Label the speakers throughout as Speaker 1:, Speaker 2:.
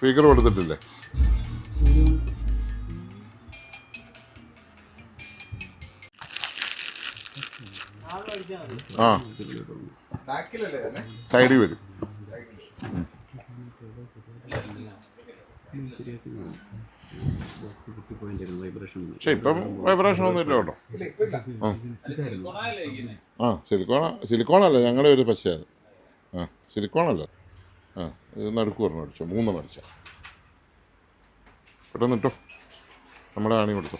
Speaker 1: Speaker കൊടുത്തിട്ടില്ലേ? ആ സൈഡിൽ വരും. പക്ഷെ ഇപ്പം വൈബ്രേഷൻ ഒന്നും ഇല്ല കേട്ടോ. ആ സിലിക്കോണല്ല, ഞങ്ങളുടെ ഒരു പശയാണ്. ആ സിലിക്കോണല്ല. ആ ഇത് നടുക്ക് പറഞ്ഞു അടിച്ചോ, 3 അടിച്ച പെട്ടെന്ന് ഇട്ടോ. നമ്മുടെ ആണി കൊടുത്തോ.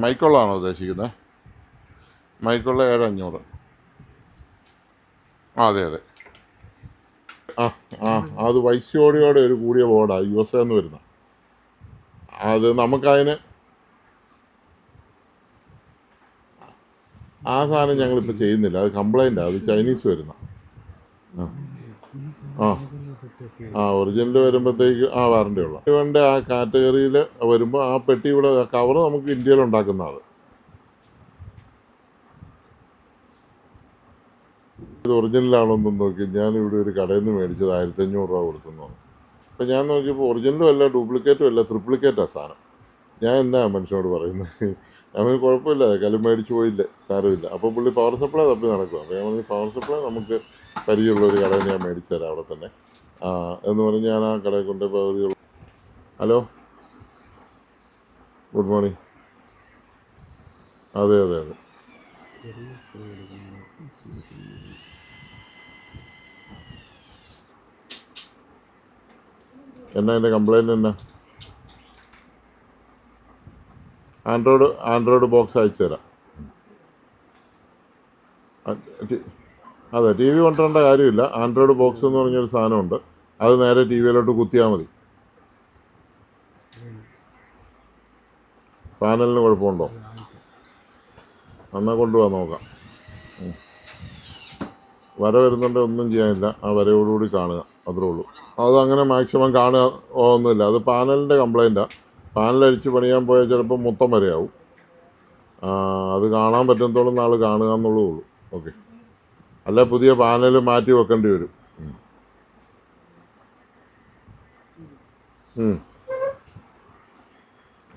Speaker 1: മൈക്കുള്ളതാണോ ഉദ്ദേശിക്കുന്നത്? മൈക്കുള്ള 7500. ആ അതെ അതെ. ആ ആ അത് വൈസിയോടിയോടെ ഒരു കൂടിയ ബോർഡാണ് USA എന്ന് വരുന്ന. അത് നമുക്കതിന് ആ സാധനം ഞങ്ങളിപ്പോൾ ചെയ്യുന്നില്ല, അത് കംപ്ലൈൻ്റാണ്, അത് ചൈനീസ് വരുന്ന. ആ ആ ഒറിജിനൽ വരുമ്പോഴത്തേക്ക് വാറണ്ടി ഉള്ള ഇവൻ്റെ ആ കാറ്റഗറിയിൽ വരുമ്പോൾ ആ പെട്ടി ഇവിടെ കവറ് നമുക്ക് ഇന്ത്യയിൽ ഉണ്ടാക്കുന്നതാണ്. ഇത് ഒറിജിനലാണോന്നും നോക്കി ഞാനിവിടെ ഒരു കടയിൽ നിന്ന് മേടിച്ചത് 1500 രൂപ കൊടുത്തെന്ന്. അപ്പം ഞാൻ നോക്കിയപ്പോൾ ഒറിജിനലും അല്ല ഡ്യൂപ്ലിക്കേറ്റും അല്ല, ട്രിപ്ലിക്കേറ്റാണ് സാധനം. ഞാൻ എന്നാ മനുഷ്യനോട് പറയുന്നത്? അവന് കുഴപ്പമില്ല, കല്ല് മേടിച്ച് പോയില്ലേ, സാരമില്ല. അപ്പോൾ പുള്ളി പവർ സപ്ലൈ തപ്പി നടക്കുക. അപ്പോൾ ഞാൻ പറഞ്ഞു പവർ സപ്ലൈ നമുക്ക് പരിചയമുള്ള ഒരു കടയിൽ ഞാൻ മേടിച്ചു തരാം അവിടെ തന്നെ എന്ന് പറഞ്ഞ് ഞാൻ ആ കടയിൽ കൊണ്ട് പരിചയമുള്ള. Hello, good morning. അതെ അതെ അതെ. എന്നാ എൻ്റെ കംപ്ലൈൻറ്റ് എന്നാ? ആൻഡ്രോയിഡ് ബോക്സ് അയച്ചു തരാം. അതെ, ടി വി കൊണ്ടുവരേണ്ട കാര്യമില്ല. ആൻഡ്രോയിഡ് ബോക്സ് എന്ന് പറഞ്ഞൊരു സാധനമുണ്ട്, അത് നേരെ ടി വിയിലോട്ട് കുത്തിയാൽ മതി. പാനലിന് കുഴപ്പമുണ്ടോ? എന്നാൽ കൊണ്ടുപോകാൻ നോക്കാം. വര വരുന്നുണ്ട്, ഒന്നും ചെയ്യാനില്ല, ആ വരയോടുകൂടി കാണുക, അത്രേ ഉള്ളൂ. അതങ്ങനെ മാക്സിമം കാണുക ഒന്നുമില്ല, അത് പാനലിൻ്റെ കംപ്ലൈൻറ്റാണ്. പാനലടിച്ച് പണിയാൻ പോയാൽ ചിലപ്പോൾ മൊത്തം വരെയാവും. അത് കാണാൻ പറ്റുന്നത്തോളം നാൾ കാണുക എന്നുള്ളൂ. ഓക്കെ, അല്ല പുതിയ പാനൽ മാറ്റി വെക്കേണ്ടി വരും.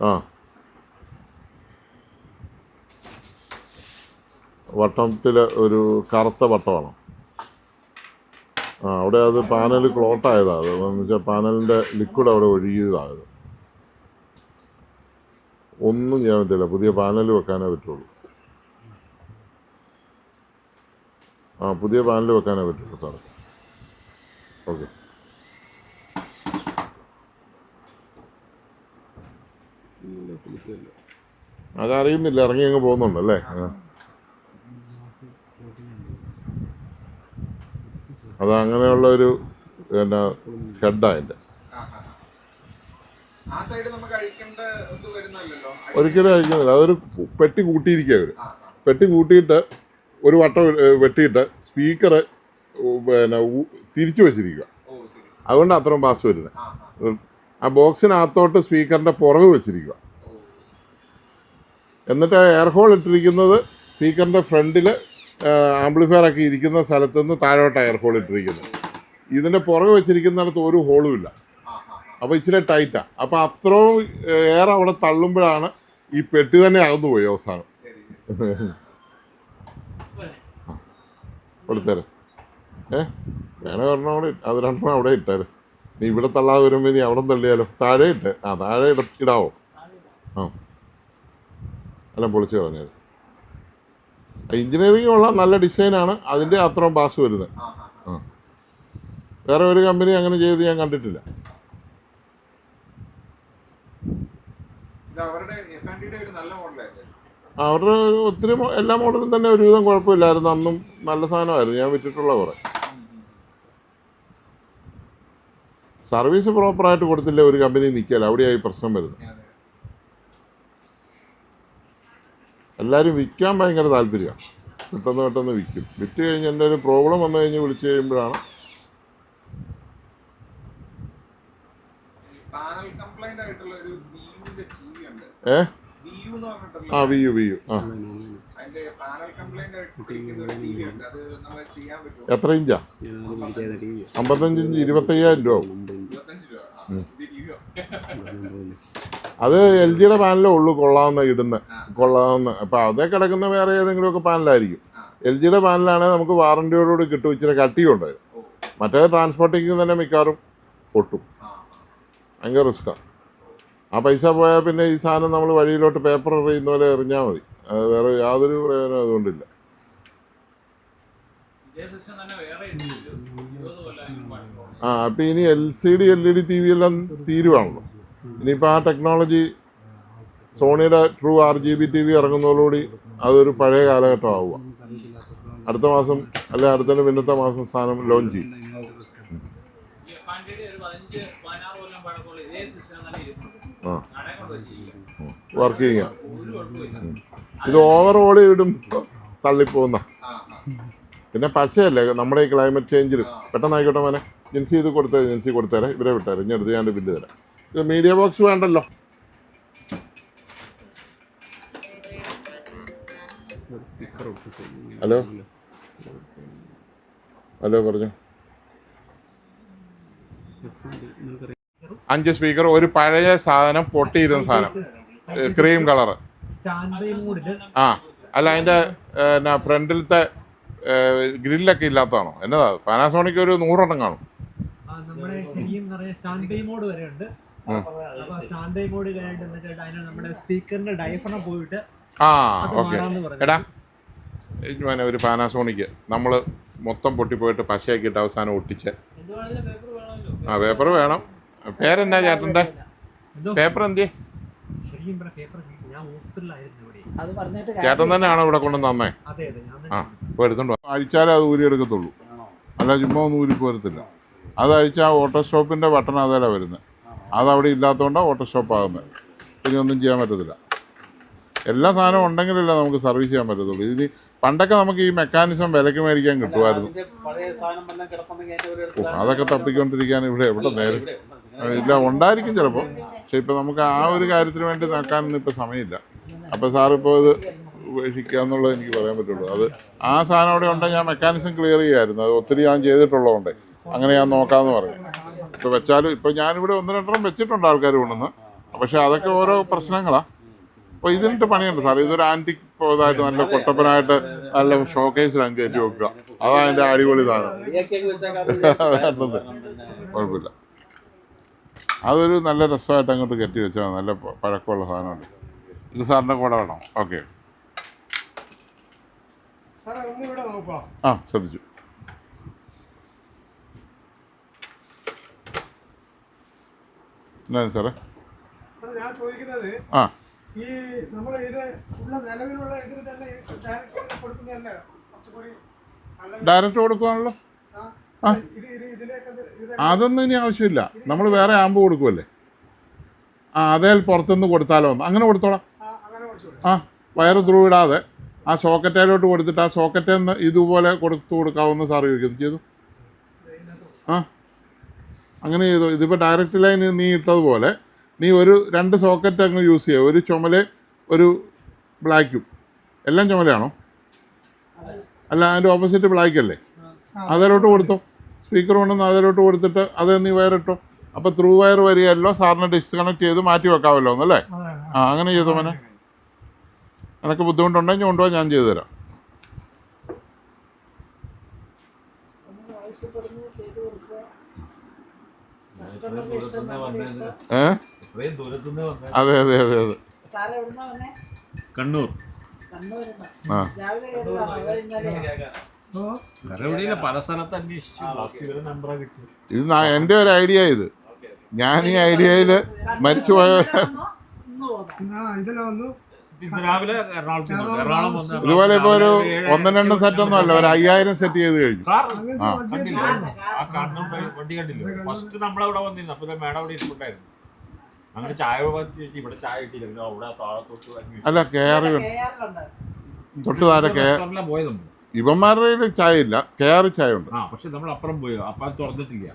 Speaker 1: ആ വട്ടത്തിൽ ഒരു കറുത്ത വട്ടമാണ്. അവിടെ അത് പാനൽ ക്ലോട്ടായതാണ്. അത് എന്ന് വെച്ചാൽ പാനലിൻ്റെ ലിക്വിഡ് അവിടെ ഒഴുകിയതായത്. ഒന്നും ചെയ്യാൻ പറ്റില്ല, പുതിയ പാനൽ വെക്കാനേ പറ്റുള്ളൂ. പുതിയ പാനൽ വെക്കാനേ പറ്റുള്ളൂ സാറേ. ഓക്കെ, അതറിയുന്നില്ല, ഇറങ്ങി അങ്ങ് പോകുന്നുണ്ടല്ലേ. അത് അങ്ങനെയുള്ള ഒരു പിന്നെ ഹെഡാണ് അതിൻ്റെ. ഒരിക്കലും അഴിക്കുന്നില്ല, അതൊരു പെട്ടി കൂട്ടിയിരിക്കുക. അവർ പെട്ടി കൂട്ടിയിട്ട് ഒരു വട്ടം വെട്ടിയിട്ട് സ്പീക്കർ പിന്നെ തിരിച്ചു വെച്ചിരിക്കുക. അതുകൊണ്ട് അത്രയും ബാസ് വരുന്നത്. ആ ബോക്സിനകത്തോട്ട് സ്പീക്കറിൻ്റെ പുറകെ വെച്ചിരിക്കുക. എന്നിട്ട് എയർ ഹോൾ ഇട്ടിരിക്കുന്നത് സ്പീക്കറിൻ്റെ ഫ്രണ്ടിൽ ആംപ്ലിഫയർ ഒക്കെ ഇരിക്കുന്ന സ്ഥലത്ത് നിന്ന് താഴോട്ട് എയർ ഹോൾ ഇട്ടിരിക്കുന്നത്. ഇതിൻ്റെ പുറകെ വെച്ചിരിക്കുന്നിടത്ത് ഒരു ഹോളും ഇല്ല. അപ്പോൾ ഇച്ചിരി ടൈറ്റാണ്. അപ്പോൾ അത്രയും എയർ അവിടെ തള്ളുമ്പോഴാണ് ഈ പെട്ടി തന്നെ അകന്നു പോയി അവസാനം. കൊടുത്തേരെ വേണേ ഒരെണ്ണം അവിടെ അത് 2 അവിടെ ഇട്ടേരെ. നീ ഇവിടെ തള്ളാതെ വരുമ്പോൾ നീ അവിടെ തള്ളിയാലോ? താഴെ ഇട്ട് താഴെ ഇടാവോ? എല്ലാം പൊളിച്ച് കളഞ്ഞത്. എഞ്ചിനീയറിംഗ് ഉള്ള നല്ല ഡിസൈനാണ്, അതിൻ്റെ അത്രയും പാസ് വരുന്നത്. വേറെ ഒരു കമ്പനി അങ്ങനെ ചെയ്ത് ഞാൻ കണ്ടിട്ടില്ല. അവരുടെ ഒത്തിരി എല്ലാ മോഡലും തന്നെ ഒരുവിധം കുഴപ്പമില്ലായിരുന്നു. അന്നും നല്ല സാധനമായിരുന്നു, ഞാൻ വിറ്റിട്ടുള്ള കുറേ. സർവീസ് പ്രോപ്പറായിട്ട് കൊടുത്തില്ല ഒരു കമ്പനി നിൽക്കില്ല, അവിടെയായി പ്രശ്നം വരുന്നത്. എല്ലാവരും വിൽക്കാൻ ഭയങ്കര താല്പര്യമാണ്, പെട്ടെന്ന് വിൽക്കും. വിറ്റ് കഴിഞ്ഞ് എൻ്റെ ഒരു പ്രോബ്ലം വന്നു കഴിഞ്ഞ് വിളിച്ചു കഴിയുമ്പോഴാണ് ആ വി യു ആ എത്ര ഇഞ്ചാ? 55 ഇഞ്ച് 25,000 രൂപ ആവും. അത് എൽ ജിയുടെ പാനലേ ഉള്ളൂ കൊള്ളാവുന്ന അപ്പം അതേ കിടക്കുന്ന വേറെ ഏതെങ്കിലുമൊക്കെ പാനലായിരിക്കും. എൽ ജിയുടെ പാനലാണെങ്കിൽ നമുക്ക് വാറണ്ടിയോടുകൂടി കിട്ടും, ഇച്ചിരി കട്ടിയുണ്ട്. മറ്റേ ട്രാൻസ്പോർട്ടിങ് തന്നെ മിക്കവാറും പൊട്ടും, ഭയങ്കര റിസ്ക്കാണ്. ആ പൈസ പോയാൽ പിന്നെ ഈ സാധനം നമ്മൾ വഴിയിലോട്ട് പേപ്പർ എറിയുന്ന പോലെ എറിഞ്ഞാൽ മതി, അത് വേറെ യാതൊരു പ്രയോജനം അതുകൊണ്ടില്ല. അപ്പം ഇനി LCD LED TV എല്ലാം തീരുവാണല്ലോ. ഇനിയിപ്പോൾ ആ ടെക്നോളജി സോണിയുടെ ട്രൂ RGB TV ഇറങ്ങുന്നതോടുകൂടി അതൊരു പഴയ കാലഘട്ടം ആവുക. അടുത്ത മാസം അല്ലെ അടുത്തതിന് പിന്നത്തെ മാസം സാധനം ലോഞ്ച് ചെയ്യും. വർക്ക് ചെയ്യാം. ഇത് ഓവറോൾ ഇടുമ്പോൾ തള്ളിപ്പോകുന്ന പിന്നെ പശയല്ലേ നമ്മുടെ ഈ ക്ലൈമറ്റ് ചേഞ്ചിൽ. പെട്ടെന്നായിക്കോട്ടെ മോനെ, ജൻസി കൊടുത്തേരെ, ഇവരെ വിട്ടേരെ, ഇനി എടുത്ത് ഞാൻ ബില്ല് തരാം. ഇത് മീഡിയ ബോക്സ് വേണ്ടല്ലോ. ഹലോ പറഞ്ഞു. 5 സ്പീക്കർ, ഒരു പഴയ സാധനം പൊട്ടിയിരുന്ന സാധനം, ക്രീം കളറ്. ആ അല്ല, അതിൻ്റെ ഫ്രണ്ടിലത്തെ ഗ്രില്ലൊക്കെ ഇല്ലാത്തതാണോ? എന്നതാ? പാനാസോണിക്ക് ഒരു 100 എണ്ണം കാണും. ആ ഓക്കെ. എടാ ഒരു പാനാസോണിക്ക് നമ്മൾ മൊത്തം പൊട്ടിപ്പോയിട്ട് പശയാക്കിയിട്ട് അവസാനം ഒട്ടിച്ച്. ആ പേപ്പർ വേണം. പേരെന്നാ ചേട്ടൻ്റെ? പേപ്പർ എന്തിയെ? ചേട്ടൻ തന്നെയാണോ ഇവിടെ കൊണ്ടുവന്ന് തന്നേ? ആ ഇപ്പോൾ എടുത്തോണ്ടോ. അഴിച്ചാലേ അത് ഊരിയെടുക്കത്തുള്ളൂ, അല്ല ചുമ്മാ ഒന്നും ഊരി പോരത്തില്ല. അത് അഴിച്ചാൽ ഓട്ടോ സ്റ്റോപ്പിൻ്റെ ബട്ടൺ അതേല വരുന്നത്, അതവിടെ ഇല്ലാത്തതുകൊണ്ടാണ് ഓട്ടോ സ്റ്റോപ്പ് ആകുന്നത്. ഇനി ഒന്നും ചെയ്യാൻ പറ്റത്തില്ല. എല്ലാ സാധനവും ഉണ്ടെങ്കിലല്ല നമുക്ക് സർവീസ് ചെയ്യാൻ പറ്റത്തുള്ളൂ. ഇനി പണ്ടൊക്കെ നമുക്ക് ഈ മെക്കാനിസം വിലക്ക് മേടിക്കാൻ കിട്ടുമായിരുന്നു. അതൊക്കെ തപ്പിക്കൊണ്ടിരിക്കാൻ ഇവിടെ നേരെ ഇല്ല, ഉണ്ടായിരിക്കും ചിലപ്പോൾ. പക്ഷെ ഇപ്പം നമുക്ക് ആ ഒരു കാര്യത്തിന് വേണ്ടി നോക്കാനൊന്നും ഇപ്പം സമയമില്ല. അപ്പം സാറിപ്പോൾ ഇത് ഉപേക്ഷിക്കുക എന്നുള്ളത് എനിക്ക് പറയാൻ പറ്റുള്ളൂ. അത് ആ സാധനം അവിടെ ഉണ്ടെങ്കിൽ ഞാൻ മെക്കാനിസം ക്ലിയർ ചെയ്യായിരുന്നു. അത് ഒത്തിരി ഞാൻ ചെയ്തിട്ടുള്ളതുകൊണ്ട് അങ്ങനെ ഞാൻ നോക്കാമെന്ന് പറയും. ഇപ്പോൾ വെച്ചാലും ഇപ്പം ഞാനിവിടെ 1-2 വെച്ചിട്ടുണ്ട് ആൾക്കാർ കൊണ്ടുവന്ന്. പക്ഷെ അതൊക്കെ ഓരോ പ്രശ്നങ്ങളാണ്. അപ്പോൾ ഇതിനിട്ട് പണിയുണ്ട് സാർ. ഇതൊരു ആൻറ്റിക് ഇതായിട്ട് നല്ല പൊട്ടപ്പനായിട്ട് നല്ല ഷോക്കേസിലാണ് കയറ്റി വെക്കുക. അതാണ് അതിൻ്റെ അടിപൊളി സാധനം. വേണ്ടത് കുഴപ്പമില്ല, അതൊരു നല്ല രസമായിട്ട് അങ്ങോട്ട് കെട്ടി വെച്ചാൽ നല്ല പഴക്കമുള്ള സാധനമുണ്ട്. ഇത് സാറിൻ്റെ കൂടെ വേണം. ഓക്കെ ആ ശ്രദ്ധിച്ചു. എന്താണ് സാറേ? ആ ഡയറക്റ്റ് കൊടുക്കുവാണല്ലോ. ആ അതൊന്നും ഇനി ആവശ്യമില്ല, നമ്മൾ വേറെ ആമ്പ് കൊടുക്കുമല്ലേ. ആ അതേ പുറത്തുനിന്ന് കൊടുത്താലോ ഒന്ന് അങ്ങനെ കൊടുത്തോളാം. ആ വയറ് ത്രൂ ഇടാതെ ആ സോക്കറ്റയിലോട്ട് കൊടുത്തിട്ട് ആ സോക്കറ്റിൽ നിന്ന് ഇതുപോലെ കൊടുക്കാവുന്ന സാറ് ചെയ്തു. ആ അങ്ങനെ ചെയ്തു. ഇതിപ്പോൾ ഡയറക്റ്റ് ലൈൻ നീ ഇട്ടതുപോലെ നീ ഒരു 2 സോക്കറ്റ് അങ്ങ് യൂസ് ചെയ്യുക. ഒരു ചുമല് ഒരു ബ്ലാക്കും. എല്ലാം ചുമലാണോ? അല്ല, അതിൻ്റെ ഓപ്പോസിറ്റ് ബ്ലാക്ക് അല്ലേ? അതിലോട്ട് കൊടുത്തോ. സ്പീക്കർ കൊണ്ടുവന്ന് അതിലോട്ട് കൊടുത്തിട്ട് അത് നീ വയറിട്ടോ. അപ്പോൾ ത്രൂ വയർ വരികയല്ലോ, സാറിന് ഡിസ്കണക്ട് ചെയ്ത് മാറ്റി വെക്കാമല്ലോ എന്നല്ലേ? ആ അങ്ങനെ ചെയ്തോ മോനെ. എനിക്ക് ബുദ്ധിമുട്ടുണ്ടെങ്കിൽ കൊണ്ടുപോകാൻ ഞാൻ ചെയ്തു തരാം. അതെ അതെ അതെ അതെ കണ്ണൂർ. ആ ഇത് എൻ്റെ ഒരു ഐഡിയ. ഇത് ഞാൻ ഈ ഐഡിയയിൽ മരിച്ചുപോയ ഇതുപോലെ ഇപ്പോൾ ഒരു 1-2 സെറ്റൊന്നും അല്ല, ഒരു 5000 സെറ്റ് ചെയ്ത് കഴിഞ്ഞു. അല്ല കെയർ തൊട്ട് താഴെ ഇവന്മാരുടെ ചായ ഇല്ല, കെയർ ചായ ഉണ്ട്.
Speaker 2: പക്ഷെ നമ്മൾ അപ്പുറം പോയി, അപ്പം തുറന്നിട്ടില്ല.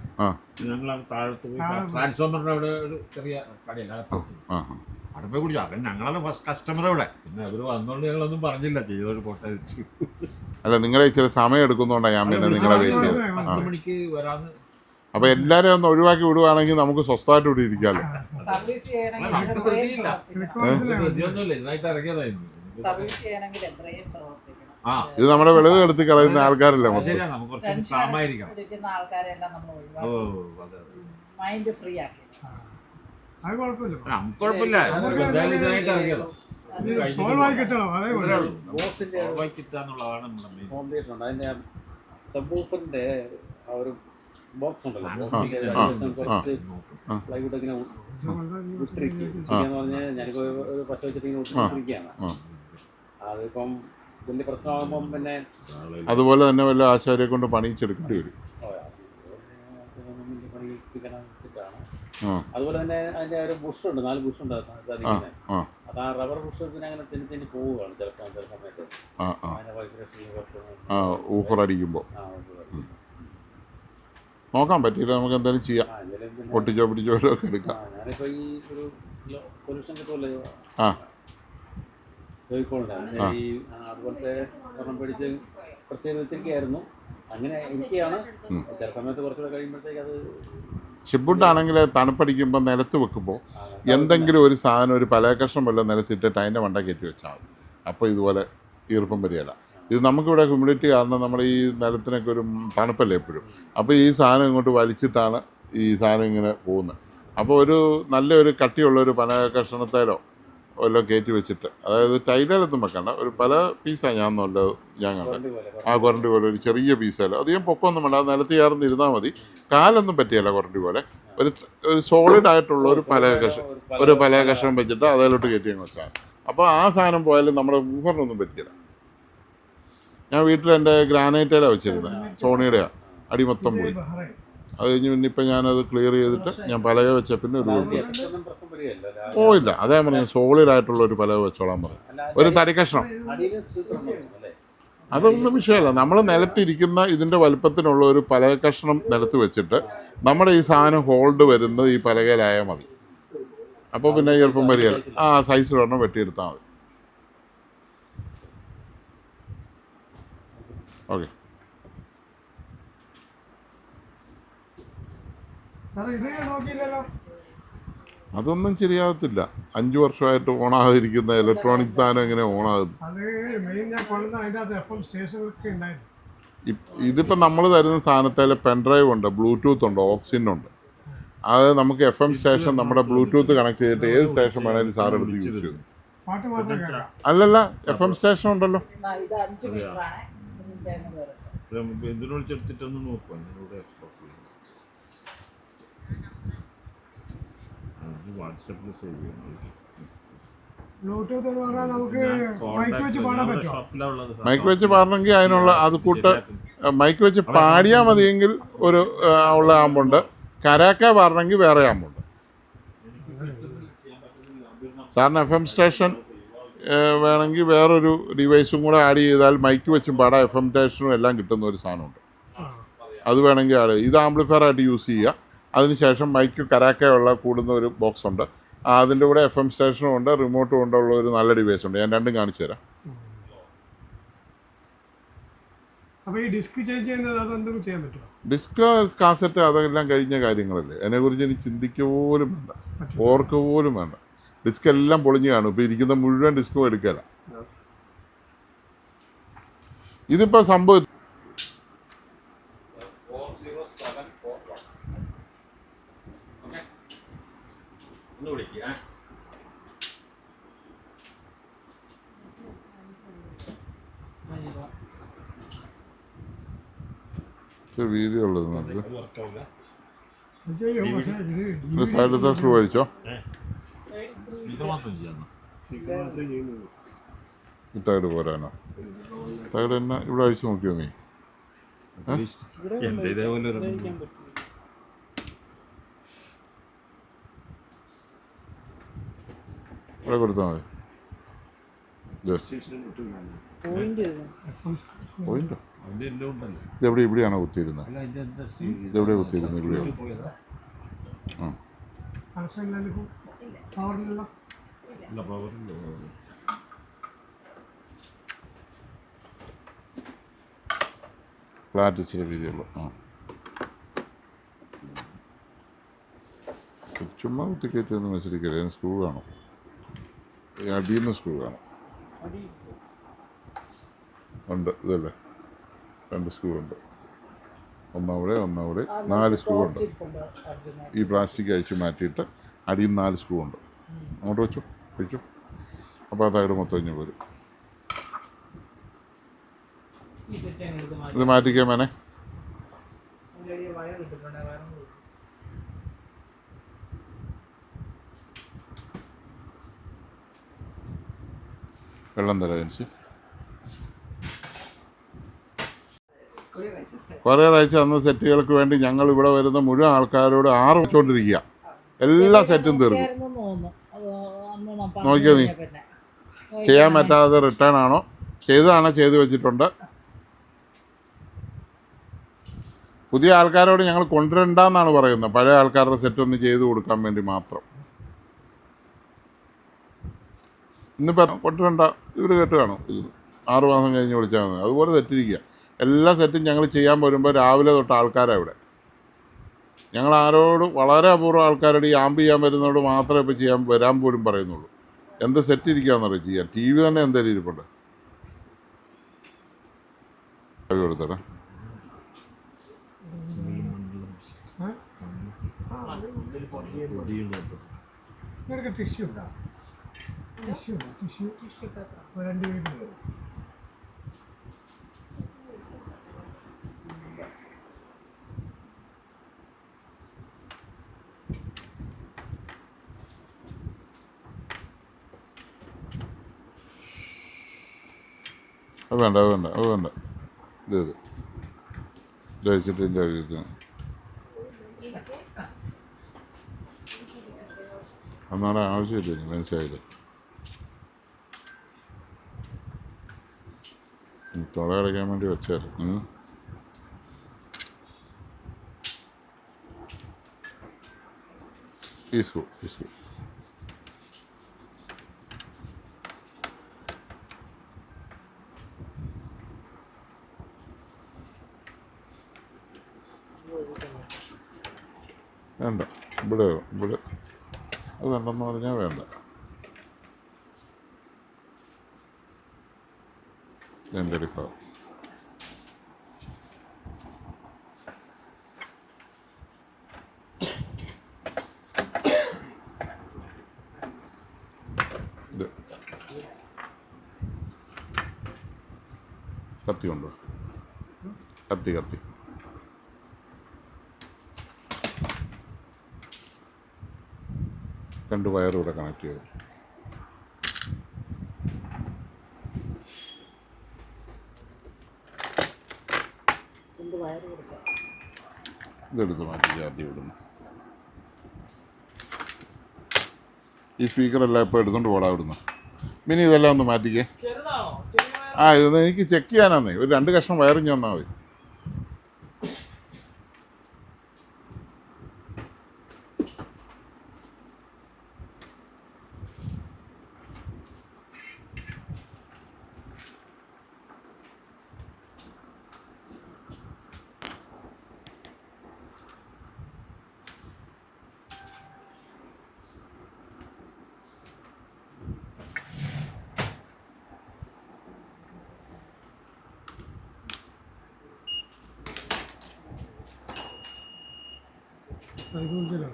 Speaker 2: ഞങ്ങൾ താഴത്ത് പോയി ട്രാൻസ്ഫോമറിന്റെ അവിടെ ഒരു ചെറിയ കടയില്ല. അവിടെ പോയി കുടിച്ചു. അങ്ങനെ ഞങ്ങളാണ് ഫസ്റ്റ് കസ്റ്റമർ ഇവിടെ. പിന്നെ അവർ വന്നോണ്ട് ഞങ്ങളൊന്നും പറഞ്ഞില്ല, ചെയ്തൊരു ഫോട്ടോ വെച്ചു.
Speaker 1: അല്ല, നിങ്ങളെ ചില സമയം എടുക്കുന്നതുകൊണ്ടാണ് ഞാൻ പിന്നെ നിങ്ങളെ വെയിറ്റ് ചെയ്തത്.
Speaker 2: 10 മണിക്ക് വരാന്ന്.
Speaker 1: അപ്പോൾ എല്ലാവരെയും ഒന്ന് ഒഴിവാക്കി വിടുവാണെങ്കിൽ നമുക്ക് സ്വസ്ഥമായിട്ട് ഇവിടെ ഇരിക്കാമല്ലോ.
Speaker 3: സർവീസ് ചെയ്യണമെങ്കിൽ
Speaker 2: നമുക്ക് പ്രതിയില്ല, പ്രതിയൊന്നുമില്ല. ഇതിനായിട്ട് ഇറങ്ങിയതായിരുന്നു.
Speaker 3: സർവീസ് ചെയ്യണമെങ്കിൽ എത്രയും പ്രവർത്തിക്കണം.
Speaker 2: ആ
Speaker 1: ഇത് നമ്മുടെ വിളവ് എടുത്ത് കളയുന്ന ആൾക്കാരല്ലേ മൊത്തം.
Speaker 2: ശരിയാണ്, നമുക്ക് കുറച്ച് കാമായിരിക്കണം.
Speaker 3: ഇരിക്കുന്ന ആൾക്കാരെല്ലാം നമ്മൾ
Speaker 2: ഓ
Speaker 3: ഒഴിവാക്കി
Speaker 2: അതെ അതെ,
Speaker 3: മൈൻഡ് ഫ്രീ ആക്കി.
Speaker 4: അത് കുഴപ്പമില്ല.
Speaker 2: നമുക്ക് കുഴപ്പമില്ല. എന്തായാലും ഇതിനായിട്ട് ഇറങ്ങിയതാ.
Speaker 4: സോൾവായി കിട്ടണം, അതേ
Speaker 2: ഇത്രേ
Speaker 4: ഉള്ളൂ.
Speaker 2: ഉള്ളൂ. സോൾവായി കിട്ടാന്നുള്ളതാണ് നമ്മുടെ മെയിൻ.
Speaker 5: കോമ്പിനേഷൻ ഉണ്ട്. അതിൻ്റെ സബ്വൂഫറിൻ്റെ ആ ഒരു ബോക്സ് ഉണ്ടല്ലോ, കുറച്ച് പ്ലൈവുഡ് ഇങ്ങനെ വിട്ടിരിക്കുകയെന്ന് പറഞ്ഞാൽ ഞാനിപ്പോൾ ഒരു പശ വെച്ചിട്ട് ഇങ്ങനെ വിട്ടിരിക്കുകയാണ്. അതിപ്പം വലിയ പ്രശ്നമാകുമ്പം പിന്നെ
Speaker 1: അതുപോലെ തന്നെ വല്ല ആശാരിയെ കൊണ്ട് പണിയിച്ചെടുക്കേണ്ടി വരും.
Speaker 5: പണിയിപ്പിക്കണം വെച്ചിട്ടാണ്. അതുപോലെ തന്നെ അതിൻ്റെ ഒരു ബുഷുണ്ട്, 4 ബുഷുണ്ട് അതിരിക്കുന്നത്. അത് ആ റബ്ബർ ബുഷ് പിന്നെ അങ്ങനെ തെന്നി തെന്നി പോവുകയാണ് ചിലപ്പോൾ ചില സമയത്ത്. അതിൻ്റെ വൈബ്രേഷൻ
Speaker 1: ഊഫർ അടിക്കുമ്പോൾ നോക്കാൻ പറ്റിയില്ല, നമുക്ക് എന്തായാലും ചെയ്യാം. പൊട്ടിച്ചോ പിടിച്ചോ ഒക്കെ എടുക്കാം.
Speaker 5: ഞാനിപ്പോൾ ഈ ഒരു സൊല്യൂഷൻ കിട്ടുമല്ലോ
Speaker 1: ആ
Speaker 5: ചോദിക്കോളുണ്ട്. ഈ അതുപോലത്തെ സ്വർണം പിടിച്ച് പ്രസ് ചെയ്ത് വെച്ചിരിക്കുകയായിരുന്നു. അങ്ങനെ എനിക്കാണ് ചില സമയത്ത് കുറച്ചുകൂടെ കഴിയുമ്പോഴത്തേക്ക് അത്
Speaker 1: ഷിപ്പുട്ടാണെങ്കിൽ തണുപ്പടിക്കുമ്പോൾ നിലത്ത് വെക്കുമ്പോൾ എന്തെങ്കിലും ഒരു സാധനം, ഒരു പലകഷ്ണം വല്ലതും നിലത്തിട്ടിട്ട് അതിൻ്റെ മണ്ട കയറ്റി വെച്ചാൽ മതി. അപ്പോൾ ഇതുപോലെ ഈർപ്പം വരികയില്ല. ഇത് നമുക്കിവിടെ ഹ്യൂമിഡിറ്റി കാരണം നമ്മുടെ ഈ നിലത്തിനൊക്കെ ഒരു തണുപ്പല്ലേ എപ്പോഴും. അപ്പോൾ ഈ സാധനം ഇങ്ങോട്ട് വലിച്ചിട്ടാണ് ഈ സാധനം ഇങ്ങനെ പോകുന്നത്. അപ്പോൾ ഒരു നല്ലൊരു കട്ടിയുള്ളൊരു പലകഷ്ണത്തേലോ വല്ലതും കയറ്റി വെച്ചിട്ട്, അതായത് ടൈലൊന്നും വെക്കണ്ട, ഒരു പല പീസാണ് ഞാൻ കണ്ടത്. ആ കൊരണ്ടി പോലെ ഒരു ചെറിയ പീസല്ല, അധികം പൊക്കമൊന്നും വേണ്ട, നിലത്ത് ചേർന്നിരുന്നാൽ മതി. കാലൊന്നും പറ്റിയല്ല കൊരണ്ടി പോലെ. ഒരു സോളിഡ് ആയിട്ടുള്ള ഒരു പലകഷ്ണം വെച്ചിട്ട് അതിലോട്ട് കയറ്റി അങ്ങ് വെച്ചാൽ. അപ്പോൾ ആ സാധനം പോയാലും നമ്മുടെ ഊഫറിനൊന്നും പറ്റിയില്ല. ഞാൻ വീട്ടിൽ എൻ്റെ ഗ്രാനൈറ്റേലാണ് വെച്ചിരുന്നത്, സോണിയുടെ അടി മൊത്തം പോയി. അത് കഴിഞ്ഞ് പിന്നെ ഇപ്പം ഞാനത് ക്ലിയർ ചെയ്തിട്ട് ഞാൻ പലക വെച്ച പിന്നെ ഒരു ഇല്ല. അതേ പറഞ്ഞു, സോളിഡ് ആയിട്ടുള്ള ഒരു പലക വെച്ചോളാൻ പറഞ്ഞു. ഒരു തടിക്കഷ്ണം അതൊന്നും വിഷയമല്ല. നമ്മൾ നിലത്തിരിക്കുന്ന ഇതിൻ്റെ വലുപ്പത്തിനുള്ള ഒരു പലക കഷ്ണം നിലത്ത് വെച്ചിട്ട് നമ്മുടെ ഈ സാധനം ഹോൾഡ് വരുന്നത് ഈ പലകയിലായാൽ മതി. അപ്പോൾ പിന്നെ ചിലപ്പം വരികയല്ല. ആ സൈസിലൊരെണ്ണം വെട്ടിയെടുത്താൽ മതി. ഓക്കെ. അതൊന്നും ശരിയാകത്തില്ല. 5 വർഷമായിട്ട് ഓണാകാതിരിക്കുന്ന ഇലക്ട്രോണിക് സാധനം എങ്ങനെ ഓണാകും? ഇതിപ്പോൾ നമ്മൾ തരുന്ന സാധനത്തിൽ പെൻഡ്രൈവ് ഉണ്ട്, ബ്ലൂടൂത്ത് ഉണ്ട്, ഓക്സിജൻ ഉണ്ട്. അത് നമുക്ക് FM സ്റ്റേഷൻ നമ്മുടെ ബ്ലൂടൂത്ത് കണക്ട് ചെയ്തിട്ട് ഏത് സ്റ്റേഷൻ വേണമെങ്കിലും സാർ എടുത്ത് യൂസ് ചെയ്തു. അല്ലല്ല, FM സ്റ്റേഷൻ ഉണ്ടല്ലോ.
Speaker 3: ഇത് 5 മീറ്ററാണ്.
Speaker 2: എന്തിനു വിളിച്ചെടുത്തിട്ടൊന്ന് നോക്കുക. വാട്സാപ്പിൽ സേവ് ചെയ്യണം.
Speaker 4: ബ്ലൂടൂത്ത് എന്ന് പറഞ്ഞാൽ നമുക്ക് മൈക്ക് വെച്ച് പാടാൻ പറ്റുമോ?
Speaker 1: മൈക്ക് വെച്ച് പാടണമെങ്കിൽ അതിനുള്ള അത് കൂട്ട് മൈക്ക് വെച്ച് പാടിയാൽ മതിയെങ്കിൽ ഒരു ഉള്ള ആമ്പുണ്ട്. കരാക്ക പാടണമെങ്കിൽ വേറെ ആമ്പുണ്ട്. സാറിന് FM സ്റ്റേഷൻ വേണമെങ്കിൽ വേറൊരു ഡിവൈസും കൂടെ ആഡ് ചെയ്താൽ മൈക്ക് വെച്ചും പാടാം, FM സ്റ്റേഷനും എല്ലാം കിട്ടുന്ന ഒരു സാധനമുണ്ട്. അത് വേണമെങ്കിൽ ഇത് ആംപ്ലിഫയർ ആയിട്ട് യൂസ് ചെയ്യുക. അതിനുശേഷം മൈക്ക് കരാക്കയുള്ള കൂടുന്ന ഒരു ബോക്സ് ഉണ്ട്. അതിൻ്റെ കൂടെ FM സ്റ്റേഷനും ഉണ്ട്, റിമോട്ടും കൊണ്ടുള്ള ഒരു നല്ല ഡിവൈസ് ഉണ്ട്. ഞാൻ രണ്ടും കാണിച്ചു തരാം.
Speaker 4: അപ്പോൾ ഈ ഡിസ്ക് ചേഞ്ച് ചെയ്യുന്നത് അതെന്തെങ്കിലും ചെയ്യാൻ പറ്റുമോ?
Speaker 1: ഡിസ്ക്, കാസറ്റ് അതെല്ലാം കഴിഞ്ഞ കാര്യങ്ങളല്ലേ. അതിനെക്കുറിച്ച് എനിക്ക് ചിന്തിക്കുക പോലും വേണ്ട, ഓർക്കുക പോലും വേണ്ട. ഡിസ്ക് എല്ലാം പൊളിഞ്ഞ് കാണും. ഇപ്പോൾ ഇരിക്കുന്ന മുഴുവൻ ഡിസ്കും എടുക്കല. ഇതിപ്പോൾ സംഭവം വീതി ഉള്ളത് സൈഡിലത്തെ സ്ക്രൂ അഴിച്ചോ. ഈ തകട് പോരാനോ? തകട് തന്നെ ഇവിടെ അഴിച്ചു നോക്കിയോ നീ? ഇവിടെ കൊടുത്താൽ മതി. പോയിന്റോ? ഇതെവിടെ? ഇവിടെയാണോ കുത്തിയിരുന്നത്? ഇതെവിടെ കുത്തിയിരുന്നത്? ഇവിടെയോ? ആ
Speaker 2: ഇല്ല പവറില്ല.
Speaker 1: ഫ്ലാറ്റ് ഇച്ചിരി വീതിയുള്ളൂ. ആ ചുമ്മാ കുത്തിക്കയറ്റൊന്നും വെച്ചിരിക്കില്ല. അതിന് സ്ക്രൂ കാണും. ഈ അടിയിൽ നിന്ന് സ്ക്രൂ കാണും. ഉണ്ട് ഇതല്ലേ, 2 സ്ക്രൂ ഉണ്ട്. ഒന്നവിടെ 4 സ്ക്രൂ ഉണ്ട്. ഈ പ്ലാസ്റ്റിക് അഴിച്ച് മാറ്റിയിട്ട് അടിയിൽ 4 സ്ക്രൂ ഉണ്ട്. അങ്ങോട്ട് വെച്ചു. അപ്പോൾ ആ തൈഡ് മൊത്തം ഇഞ്ഞ് പോരും. ഇത് മാറ്റിക്കാൻ മേനെ. വെള്ളം തരാം ജെൻസി. കുറേ ആഴ്ച അന്ന് സെറ്റുകൾക്ക് വേണ്ടി ഞങ്ങൾ ഇവിടെ വരുന്ന മുഴുവൻ ആൾക്കാരോട് 6 വെച്ചുകൊണ്ടിരിക്കുക. എല്ലാ സെറ്റും തീർന്നു. നോക്കിയോ നീ, ചെയ്യാൻ പറ്റാതെ റിട്ടേൺ ആണോ, ചെയ്തതാണോ ചെയ്ത് വെച്ചിട്ടുണ്ട്. പുതിയ ആൾക്കാരോട് ഞങ്ങൾ കൊണ്ടുവരണ്ടെന്നാണ് പറയുന്നത്. പഴയ ആൾക്കാരുടെ സെറ്റ് ഒന്ന് ചെയ്ത് കൊടുക്കാൻ വേണ്ടി മാത്രം. ഇന്നിപ്പോൾ കൊണ്ടുവരണ്ട, ഇവർ കേട്ട് കാണും. ഇത് 6 മാസം കഴിഞ്ഞ് വിളിച്ചാൽ മതി. അതുപോലെ തെറ്റിരിക്കുക. എല്ലാ സെറ്റും ഞങ്ങൾ ചെയ്യാൻ വരുമ്പോൾ രാവിലെ തൊട്ട് ആൾക്കാരാണ് ഇവിടെ. ഞങ്ങൾ ആരോട് വളരെ അപൂർവം ആൾക്കാരോട് ഈ ആമ്പ് ചെയ്യാൻ വരുന്നതോട് മാത്രമേ ഇപ്പോൾ വരാൻ പോലും പറയുന്നുള്ളൂ. എന്ത് സെറ്റ് ഇരിക്കാമെന്നറിയാം ചെയ്യാൻ. ടി വി തന്നെ എന്തായാലും ഇരിപ്പുണ്ട്. കൊടുത്തടാ.
Speaker 4: ടിഷ്യൂ ഉണ്ടോ? ടിഷ്യൂ 2 വീട്ടിൽ വരും.
Speaker 1: അത് വേണ്ട ഇത് കഴിച്ചിട്ട് ഇതിൻ്റെ കഴിക്കുന്നത് അന്നാടെ ആവശ്യമില്ല. മനസ്സിലായില്ല. തുള അടയ്ക്കാൻ വേണ്ടി വെച്ചാൽ ഈ സ്ക്രൂ വേണ്ട. ഇവിടെ അത് വേണ്ടെന്ന് പറഞ്ഞാൽ വേണ്ട. എൻ്റെ എടുക്കാം. ഇത് കത്തി കൊണ്ടോ? കത്തി 2 വയറും ഇവിടെ കണക്ട് ചെയ്തു. ഇതെടുത്ത് മാറ്റി ആദ്യം ഇടുന്നു. ഈ സ്പീക്കറെല്ലാം ഇപ്പോൾ എടുത്തുകൊണ്ട് പോടാ ഇവിടുന്ന്. മിനി ഇതെല്ലാം ഒന്ന് മാറ്റിക്കേ. ഇതൊന്ന് എനിക്ക് ചെക്ക് ചെയ്യാനാന്നേ. ഒരു 2 കഷ്ണം വയറിഞ്ഞ് വന്നാൽ മതി.
Speaker 4: വിളിച്ചല്ലോ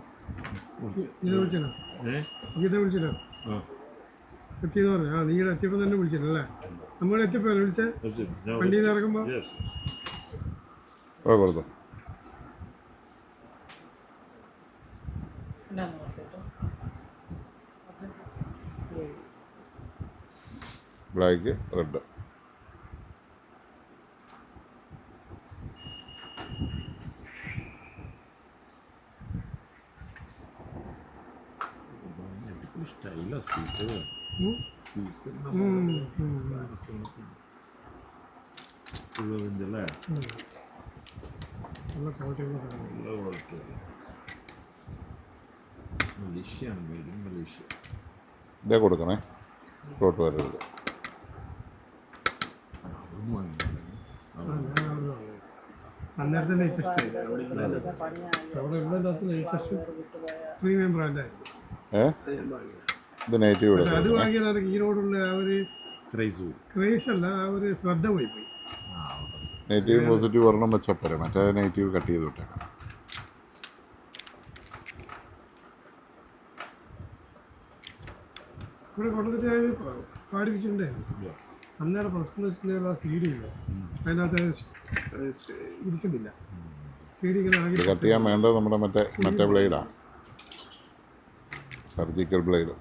Speaker 4: എത്തിയെന്ന് പറഞ്ഞു. നീടെ എത്തിയപ്പോൾ തന്നെ വിളിച്ചില്ലല്ലേ? നമ്മുടെ എത്തിയപ്പോൾ വിളിച്ചേ വണ്ടിയിൽ നിന്ന് ഇറങ്ങുമ്പോൾ.
Speaker 1: ബ്ലാക്ക് റെഡ്
Speaker 2: സ്റ്റൈല സ്പീക്കർ അല്ലേ? മലേഷ്യ.
Speaker 1: ഇതേ കൊടുക്കണേ, ഇങ്ങോട്ട് വരരുത്.
Speaker 4: അന്നേരത്തെ ലേറ്റസ്റ്റ് അവിടെ ഉള്ള ലേറ്റസ്റ്റ് പ്രീമിയം ബ്രാൻഡായിരുന്നു.
Speaker 1: ഇത് നെഗറ്റീവ്
Speaker 4: പക്ഷെ അത് വാങ്ങിയാൽ ഈ റോഡുള്ള ആ ഒരു ക്രേസ് അല്ല, ആ ഒരു ശ്രദ്ധ പോയി.
Speaker 1: നെഗറ്റീവ് പോസിറ്റീവ് ഒരെണ്ണം വെച്ചാൽ പോരെ, മറ്റേ നെഗറ്റീവ് കട്ട് ചെയ്ത് വിട്ടേക്കാം.
Speaker 4: ഇവിടെ കൊണ്ടുവന്നിട്ട് പാടിപ്പിച്ചിട്ടുണ്ടായിരുന്നു. അന്നേരം പ്രശ്നം വെച്ചിട്ടുണ്ടെങ്കിൽ ആ സി ഡി ഇല്ല, അതിനകത്ത് ഇരിക്കുന്നില്ല. സി ഡി ഇങ്ങനെ
Speaker 1: ഇത് കട്ട് ചെയ്യാൻ വേണ്ടത് നമ്മുടെ മറ്റേ ബ്ലേഡാണ്, സർജിക്കൽ ബ്ലേഡ്.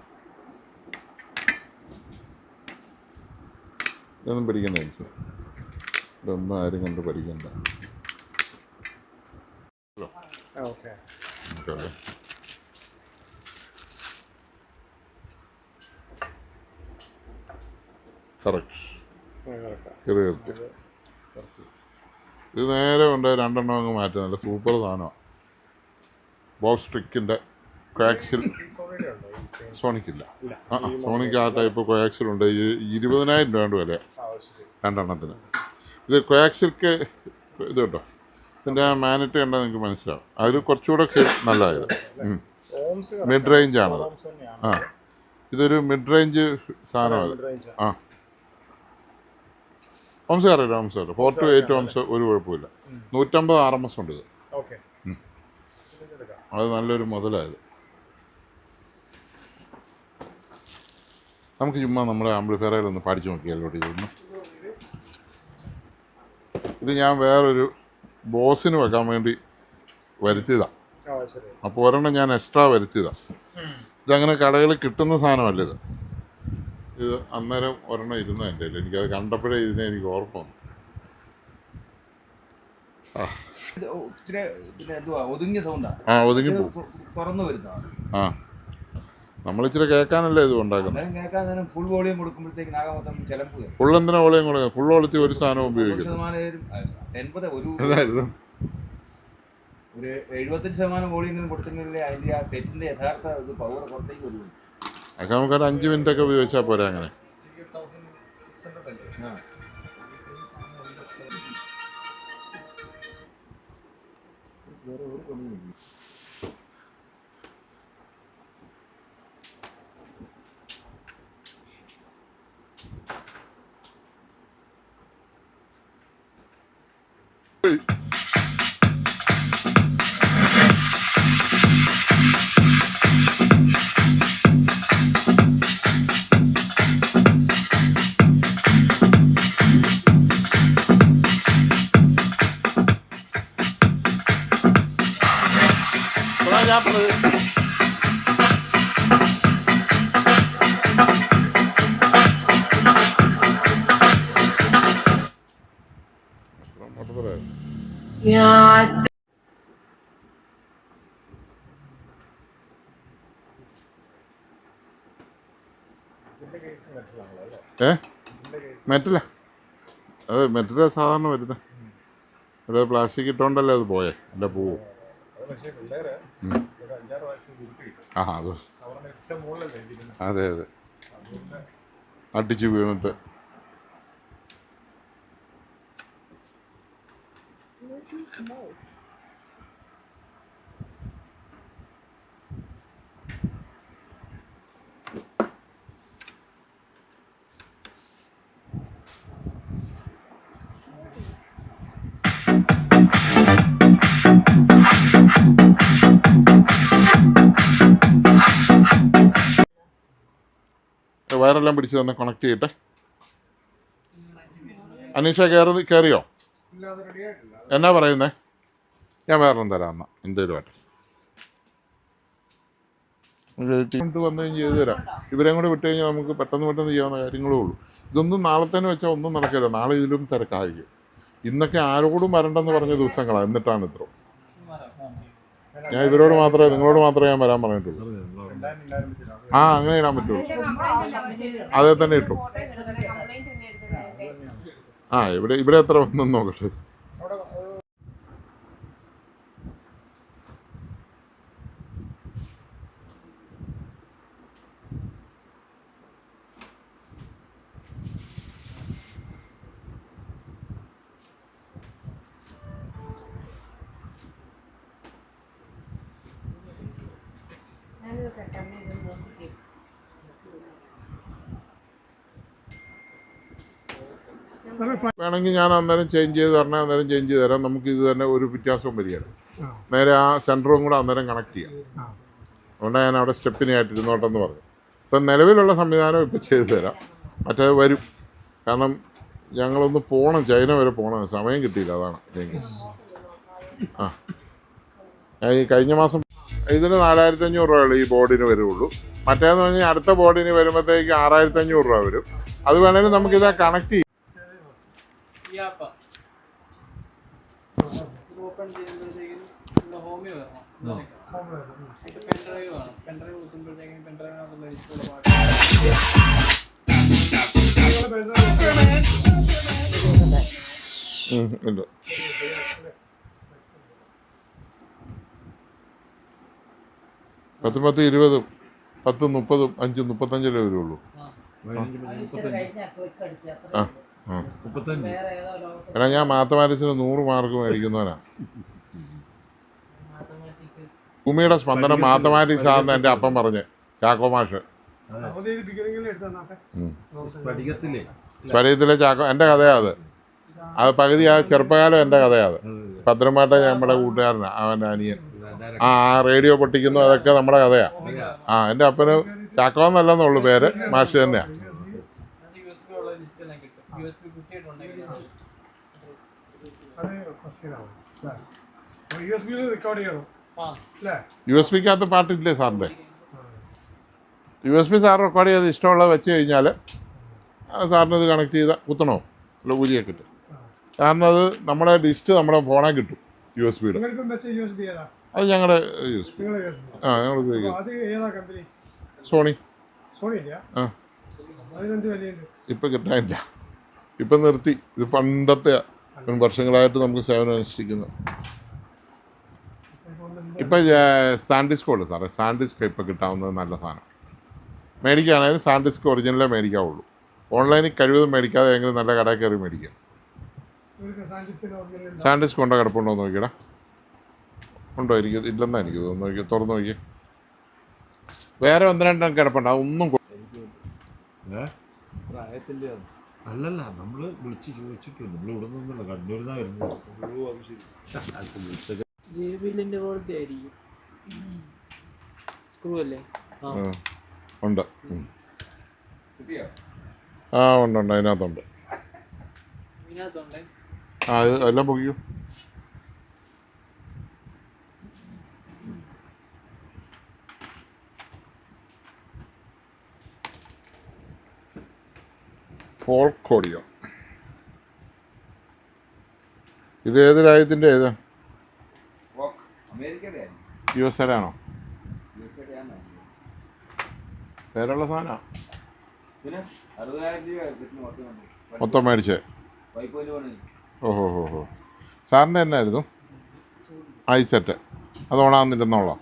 Speaker 1: ഇതൊന്നും പഠിക്കണ്ട ചേച്ചി, ഇതൊന്നും ആരും കണ്ട് പഠിക്കണ്ട. Okay correct. ഇത് നേരെ കൊണ്ട് രണ്ടെണ്ണം അങ്ങ് മാറ്റി, നല്ല സൂപ്പർ സാധനമാണ്. ബോക്സ് ട്രിക്കിൻ്റെ കോയാക്സിൽ സോണിക്കില്ല. സോണിക്ക് ആ ടൈപ്പ് കോയാക്സിലുണ്ട്. 20,000 രൂപ വില രണ്ടെണ്ണത്തിന്. ഇത് കോയാക്സിൽക്ക് ഇത് കേട്ടോ, ഇതിൻ്റെ ആ മാനറ്റ് കണ്ടാൽ നിങ്ങൾക്ക് മനസ്സിലാവും. അതിൽ കുറച്ചുകൂടെ നല്ലതായത് മിഡ് റേഞ്ചാണത്. ആ, ഇതൊരു മിഡ് റേഞ്ച് സാധനമാണ്. ആ, ഓംസ് അറിയില്ല, ഓംസ് അറിയില്ല. 4 to 8 ഓംസ് ഒരു കുഴപ്പമില്ല. 150 RMS ഉണ്ട് ഇത്. അത് നല്ലൊരു മുതലായത്. നമുക്ക് ചുമ്മാ നമ്മുടെ ആംപ്ലിഫയറിലൊന്ന് പഠിച്ചു നോക്കിയാലോ ഇതൊന്ന്. ഇത് ഞാൻ വേറൊരു ബോസിന് വെക്കാൻ വേണ്ടി വരുത്തിയതാണ്. അപ്പോൾ ഒരെണ്ണം ഞാൻ എക്സ്ട്രാ വരുത്തിയതാണ്. ഇതങ്ങനെ കടകളിൽ കിട്ടുന്ന സാധനമല്ല ഇത്. ഇത് അന്നേരം ഒരെണ്ണം ഇരുന്ന എൻ്റെ കയ്യിൽ. എനിക്കത് കണ്ടപ്പോഴേ എനിക്ക് ഓർമ്മ വന്നു.
Speaker 6: ഒതുങ്ങിയ സൗണ്ടാണ്.
Speaker 1: ആ, ഒതുങ്ങി പോകും.
Speaker 6: തുറന്നു വരുന്നതാണ്.
Speaker 1: ആ, നമ്മളിച്ചിരി കേൾക്കാനല്ലേ ഇത് ഉണ്ടാക്കുന്നത്.
Speaker 6: കേൾക്കാൻ നേരം ഫുൾ വോളിയം കൊടുക്കുമ്പോഴത്തേക്ക് നാഗം മൊത്തം ചിലമ്പ്.
Speaker 1: ഫുൾ എന്തിനാ വോളിയം കൊടുക്കുക? ഫുൾ വോളത്തിൽ ഒരു സാധനം ഉപയോഗിക്കും.
Speaker 6: 80 ഒരു 75% വോളിയെങ്കിലും കൊടുത്തിട്ടുണ്ടെങ്കിൽ അതിൻ്റെ ആ സെറ്റിൻ്റെ യഥാർത്ഥ ഇത് പവർ പുറത്തേക്ക് വരുള്ളൂ.
Speaker 1: അതൊക്കെ നമുക്കൊരു 5 മിനിറ്റൊക്കെ ഉപയോഗിച്ചാൽ പോരെ. അങ്ങനെ മെറ്റല, അത് മെറ്റല സാധാരണ വരുന്നത്. ഇവിടെ പ്ലാസ്റ്റിക് ഇട്ടോണ്ടല്ലേ അത് പോയേ, എൻ്റെ പൂവ്. ആ, അത് അതെ അതെ, അടിച്ച് വീണിട്ട്. വയറെല്ലാം പിടിച്ച് തന്നെ കണക്ട് ചെയ്യട്ടെ. അനീഷ കയറിയോ? എന്നാ പറയുന്നേ? ഞാൻ വേറൊന്നും തരാം. എന്നാൽ എന്തേലും ആട്ടെ, കൊണ്ട് വന്നു കഴിഞ്ഞ് ചെയ്തു തരാം. ഇവരെയും കൂടെ വിട്ട് കഴിഞ്ഞാൽ നമുക്ക് പെട്ടെന്ന് ചെയ്യാവുന്ന കാര്യങ്ങളേ ഉള്ളൂ. ഇതൊന്നും നാളത്തേന് വെച്ചാൽ ഒന്നും നടക്കില്ല. നാളെ ഇതിലും തിരക്കായിരിക്കും. ഇന്നൊക്കെ ആരോടും വരണ്ടെന്ന് പറഞ്ഞ ദിവസങ്ങളാണ്, എന്നിട്ടാണ് ഇത്ര. ഞാൻ നിങ്ങളോട് മാത്രമേ ഞാൻ വരാൻ പറഞ്ഞിട്ടുള്ളൂ. ആ, അങ്ങനെ ഇടാൻ പറ്റുള്ളൂ. അതേ തന്നെ ഇട്ടു. ആ, ഇവിടെ എത്ര വന്നെന്ന് നോക്കട്ടെ.
Speaker 4: സാറേ
Speaker 1: വേണമെങ്കിൽ ഞാൻ അന്നേരം ചേഞ്ച് ചെയ്ത് തരണേ, അന്നേരം ചേഞ്ച് ചെയ്ത് തരാം. നമുക്ക് ഇത് തന്നെ ഒരു വ്യത്യാസവും വരികയാണ്.
Speaker 4: ആ
Speaker 1: നേരെ ആ സെൻറ്ററും കൂടെ അന്നേരം കണക്ട് ചെയ്യാം.
Speaker 4: ആ
Speaker 1: അതുകൊണ്ടാണ് ഞാൻ അവിടെ സ്റ്റെപ്പിനെ ആയിട്ടിരുന്നോട്ടെന്ന് പറഞ്ഞു. ഇപ്പം നിലവിലുള്ള സംവിധാനം ഇപ്പോൾ ചെയ്തു തരാം. മറ്റേത് വരും. കാരണം ഞങ്ങളൊന്ന് പോകണം, ചൈന വരെ പോകണം, സമയം കിട്ടിയില്ല, അതാണ് ചേഞ്ചസ്. ആ ഞാൻ ഈ കഴിഞ്ഞ മാസം ഇതിന് 4500 രൂപയുള്ളൂ ഈ ബോർഡിന് വരുള്ളൂ. മറ്റേന്ന് പറഞ്ഞാൽ അടുത്ത ബോർഡിന് വരുമ്പോഴത്തേക്ക് 6500 രൂപ വരും. അത് വേണമെങ്കിൽ നമുക്കിത് കണക്ട് ചെയ്യാം.
Speaker 7: ഈ ആപ്പ് ഓപ്പൺ ചെയ്യുമ്പോഴത്തേക്കും ഹോമിൽ വരണം. പെൻഡ്രൈവ് വേണം. പെൻഡ്രൈവ് കുത്തുമ്പോഴത്തേക്കും പെൻഡ്രൈവിനകത്തുള്ള ലിസ്റ്റുള്ള പാട്ട്
Speaker 1: ഉണ്ട്. പത്ത് 20 10 30 5 35 വരുള്ളൂ.
Speaker 3: ഇച്ചിരി കഴിഞ്ഞാൽ ക്ലിക്ക് അടിച്ച്
Speaker 1: ആ
Speaker 3: അത്രേ
Speaker 1: ആ
Speaker 2: 35.
Speaker 3: വേറെ ഏതോ ലോകത്ത്
Speaker 1: എടാ, ഞാൻ മാത്തമാറ്റിക്സിന് 100 മാർക്ക് മേടിക്കുന്നവനാ. ഭൂമിയുടെ സ്പന്ദനം മാത്തമാറ്റിക്സ് ആണെന്ന് എൻ്റെ അപ്പം പറഞ്ഞ് ചാക്കോ മാഷ്.
Speaker 4: ബിഗിനിങ്ങിൽ എടുത്താൽ നോട്ടെ.
Speaker 2: പഠിക്കത്തില്ലേ?
Speaker 1: സ്വരീയത്തിലെ ചാക്കോ എൻ്റെ കഥയാണ് അത് പകുതി ആ ചെറുപ്പകാലം എൻ്റെ കഥയാണ്. ഭദ്രമാട്ട നമ്മുടെ കൂട്ടുകാരനാണ്, അവൻ്റെ അനിയൻ. ആ റേഡിയോ പൊട്ടിക്കുന്നു, അതൊക്കെ നമ്മുടെ കഥയാണ്. ആ എൻ്റെ അപ്പന് ചാക്കോ എന്നല്ലെന്നുള്ളൂ പേര്, മാഷ് തന്നെയാണ്.
Speaker 7: USB ഉള്ള ലിസ്റ്റ് എല്ലാം കിട്ടും. USB കുത്തിയിട്ടുണ്ടെങ്കിൽ
Speaker 4: അത് പ്രശ്നമാവും. USB റെക്കോർഡ് ചെയ്യണം
Speaker 7: ആ
Speaker 4: അല്ലേ?
Speaker 1: USB-ക്കകത്ത് പാട്ടില്ലേ സാറിൻ്റെ? USB സാർ റെക്കോർഡ് ചെയ്ത് ഇഷ്ടമുള്ളത് വെച്ച് കഴിഞ്ഞാൽ സാറിന് ഇത് കണക്ട് ചെയ്താൽ കുത്തണോ അല്ല ഊരിയൊക്കെ കിട്ടും. കാരണം അത് നമ്മുടെ ലിസ്റ്റ് നമ്മുടെ ഫോണിൽ കിട്ടും. USB-യുടെ
Speaker 4: നിങ്ങളിപ്പം വെച്ച USB ഏതാ?
Speaker 1: അത് ഞങ്ങളുടെ USB.
Speaker 4: നിങ്ങളെ USB.
Speaker 1: ആ ഞങ്ങൾ ഉപയോഗിക്കുന്നത്
Speaker 4: അത് ഏതാ കമ്പനി?
Speaker 1: സോണി.
Speaker 4: സോണി ഇല്ല?
Speaker 1: ആ
Speaker 4: അതിനെന്ത് വിലയുണ്ട്?
Speaker 1: ഇപ്പം കിട്ടാനില്ല, ഇപ്പം നിർത്തി. ഇത് പണ്ടത്തെ വർഷങ്ങളായിട്ട് നമുക്ക് സേവനം അനുഷ്ഠിക്കുന്നത്. ഇപ്പം സാൻഡിസ്കോ ഉണ്ട് സാറേ. സാൻഡിസ്കോ ഇപ്പം കിട്ടാവുന്നത് നല്ല സാധനം. മേടിക്കുകയാണെങ്കിൽ സാൻഡിസ്കോ ഒറിജിനലേ മേടിക്കാവുള്ളൂ. ഓൺലൈനിൽ കഴിവതും മേടിക്കാതെ എങ്കിലും നല്ല കടയിൽ കയറി മേടിക്കാം.
Speaker 4: ഇവർക്ക് സാൻഡിസ്കിന്റെ original ഉണ്ടോ?
Speaker 1: സാൻഡിസ്കോ ഉണ്ടോ, കിടപ്പുണ്ടോ എന്ന് നോക്കിയടാ. ഉണ്ടോ? എനിക്ക് ഇല്ലെന്നാ എനിക്ക് തോന്നുന്നു. നോക്കി തുറന്ന് നോക്കി. വേറെ 1-2 കിടപ്പുണ്ട്, അതൊന്നും
Speaker 2: പ്രായത്തിൻ്റെ അല്ലല്ല, നമ്മൾ വിളിച്ച് ചോദിച്ചിട്ടുണ്ട്. നമ്മൾ ഇവിടെ നിന്നല്ല, കണ്ണൂരിൽ നിന്നാണ് വരുന്നത്.
Speaker 7: ജെബിലിന്റെ പോലത്തെ ആയിരിക്കും. സ്ക്രൂ അല്ലേ? ആ
Speaker 1: ഉണ്ട്.
Speaker 6: കിട്ടിയോ?
Speaker 1: ആ ഉണ്ട് അതിനകത്തുണ്ട്.
Speaker 7: ഇതിനകത്തുണ്ടേ.
Speaker 1: ആ എല്ലാം പൊക്കിയോ. ഫോൾക്കോഡിയോ. ഇത് ഏത് രാജ്യത്തിൻ്റെ ഏത്?
Speaker 6: വോക്ക്. അമേരിക്കയുടെ
Speaker 1: USA ആണോ?
Speaker 6: USA ആണ്.
Speaker 1: പേരുള്ള സാധനമാണ്.
Speaker 6: പിന്നെ 60,000 രൂപ സെറ്റിന്
Speaker 1: മൊത്തം മേടിച്ചേ.
Speaker 6: 5.1.
Speaker 1: ഓഹോ. സാറിൻ്റെ എന്നായിരുന്നു ഐ സെറ്റ്? അത് ഓണാകുന്നില്ലെന്നുള്ള.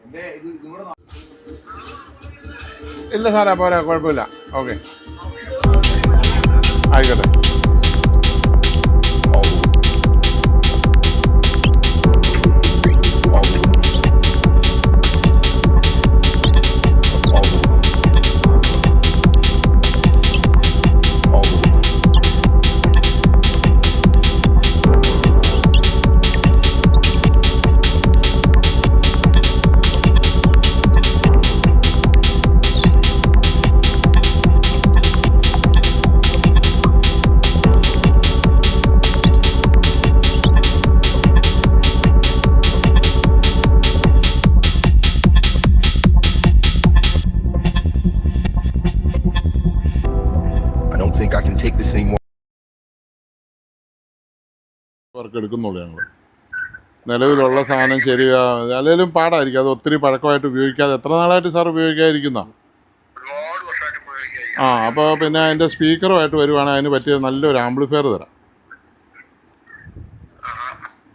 Speaker 6: എൻ്റെ ഇതും കൂടെ
Speaker 1: ഇല്ല സാറേ, പോരാ, കുഴപ്പമില്ല. ഓക്കെ ആയിക്കോട്ടെ.
Speaker 8: I don't think I can take this anymore.
Speaker 1: Work എടുക്കുന്നുള്ളൂ ഞങ്ങൾ. നിലവിലുള്ള സാധനം ശരിയാ, അല്ലെങ്കിലും പാടായിരിക്കും. അത് ഒത്തിരി പഴക്കമായിട്ട് ഉപയോഗിക്കാതെ. എത്ര നാളായിട്ട് സാർ ഉപയോഗിക്കാതിരിക്കുന്ന? ആ അപ്പോൾ പിന്നെ അതിൻ്റെ സ്പീക്കറുമായിട്ട് വരുവാണെങ്കിൽ അതിന് പറ്റിയ നല്ലൊരു ആംപ്ലിഫയർ തരാം.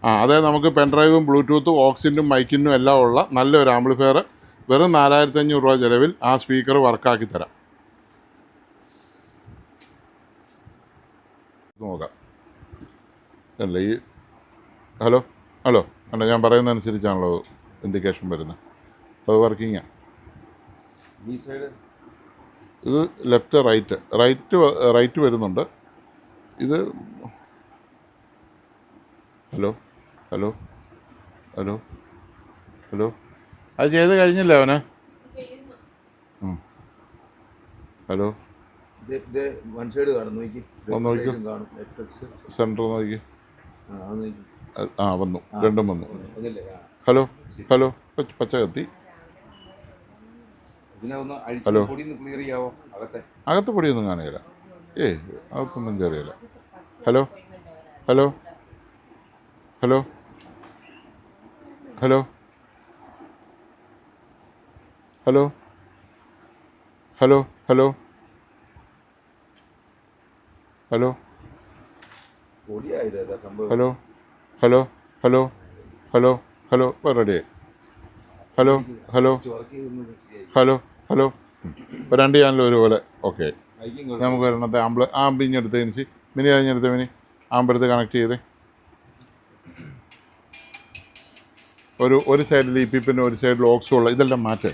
Speaker 1: ആ അതെ, നമുക്ക് പെൻഡ്രൈവും ബ്ലൂടൂത്തും ഓക്സിനും മൈക്കിനും എല്ലാം ഉള്ള നല്ലൊരു ആംപ്ലിഫയർ വെറും 4500 രൂപ ചിലവിൽ ആ സ്പീക്കർ വർക്കാക്കി തരാം. നോക്കാം അല്ല ഈ ഹലോ ഹലോ അല്ല ഞാൻ പറയുന്ന അനുസരിച്ചാണല്ലോ ഇൻഡിക്കേഷൻ വരുന്നത്. അപ്പോൾ അത് വർക്കിങ്ങാണ്.
Speaker 6: ഈ സൈഡ്
Speaker 1: ഇത് ലെഫ്റ്റ് റൈറ്റ് വരുന്നുണ്ട്. ഇത് ഹലോ ഹലോ ഹലോ ഹലോ അത് ചെയ്ത് കഴിഞ്ഞില്ല അവന്. ഹലോ
Speaker 6: ഇത് വൺ സൈഡ് കാണും, നോക്കി
Speaker 1: ഒന്ന് നോക്കിക്കോ.
Speaker 6: കാണും. നെറ്റ്ഫ്ലിക്സ്
Speaker 1: സെൻറ്റർ നോക്കി.
Speaker 6: നോക്കി
Speaker 1: വന്നു, രണ്ടും വന്നു.
Speaker 6: ഒന്നില്ലേ?
Speaker 1: ഹലോ ഹലോ പച്ച കത്തി.
Speaker 6: ഇതിനെ ഒന്ന്
Speaker 1: ഹലോ.
Speaker 6: അഴിച്ച് പൊടി ഒന്ന് ക്ലിയർ ചെയ്യാവോ?
Speaker 1: അകത്ത് പൊടിയൊന്നും കാണുകയില്ല. അകത്തൊന്നും കയറിയില്ല. Hello hello hello hello hello hello hello hello
Speaker 6: പൊടിയായത് ഏതാ സംഭവം?
Speaker 1: Hello hello hello hello hello ഇപ്പോൾ റെഡിയായി. ഹലോ ഹലോ
Speaker 6: വർക്ക് ചെയ്തൊന്നും ശരിയായി.
Speaker 1: ഹലോ ഹലോ ഇപ്പോൾ രണ്ട് ചാനലും ഒരുപോലെ ഓക്കെ.
Speaker 6: അയക്കും
Speaker 1: നമുക്ക് ഒരെണ്ണത്തെ ആമ്പിഞ്ഞെടുത്ത് എനിക്ക് മിനി കഴിഞ്ഞെടുത്ത് ആമ്പെടുത്ത് കണക്ട് ചെയ്തേ. ഒരു സൈഡിൽ ഈ പിന്നെ ഒരു സൈഡിൽ ഓക്സുള്ള ഇതെല്ലാം മാറ്റേ.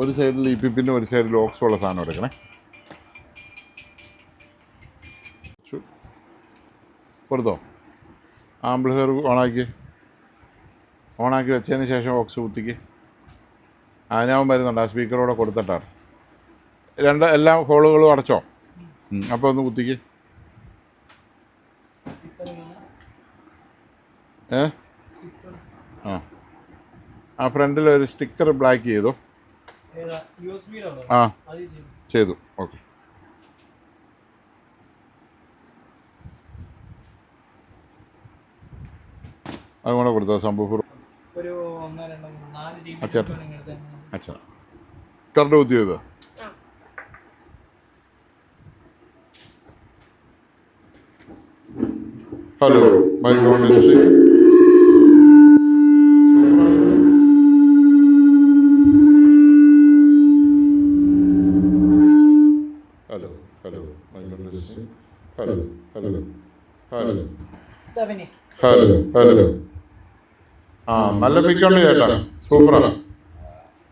Speaker 1: ഒരു സൈഡിൽ ഈ പിന്നെ ഒരു സൈഡിൽ ഓക്സുള്ള സാധനം എടുക്കണേ. കൊടുത്തോ? ആംപ്ലിഫയർ ഓണാക്കി വെച്ചതിന് ശേഷം ഓക്സ് കുത്തിക്ക്. ഞാൻ വരുന്നുണ്ട്. ആ സ്പീക്കറോടെ കൊടുത്തിട്ടാണ്. എല്ലാ ഹോളുകളും അടച്ചോ? അപ്പോൾ ഒന്ന് കുത്തിക്ക്. ആ ഫ്രണ്ടിൽ ഒരു സ്റ്റിക്കർ ബ്ലാക്ക് ചെയ്തോ? ആ ചെയ്തു. ഓക്കെ. അതുകൂടെ കൊടുത്തോ സംഭവം. അച്ഛാ കറണ്ട് കുത്തി ചെയ്തോ? Hello microphone hello hello hello hello hello hello hello. നല്ല പിക്കുണ്ട് ചേട്ടാ, സൂപ്പറാണ്.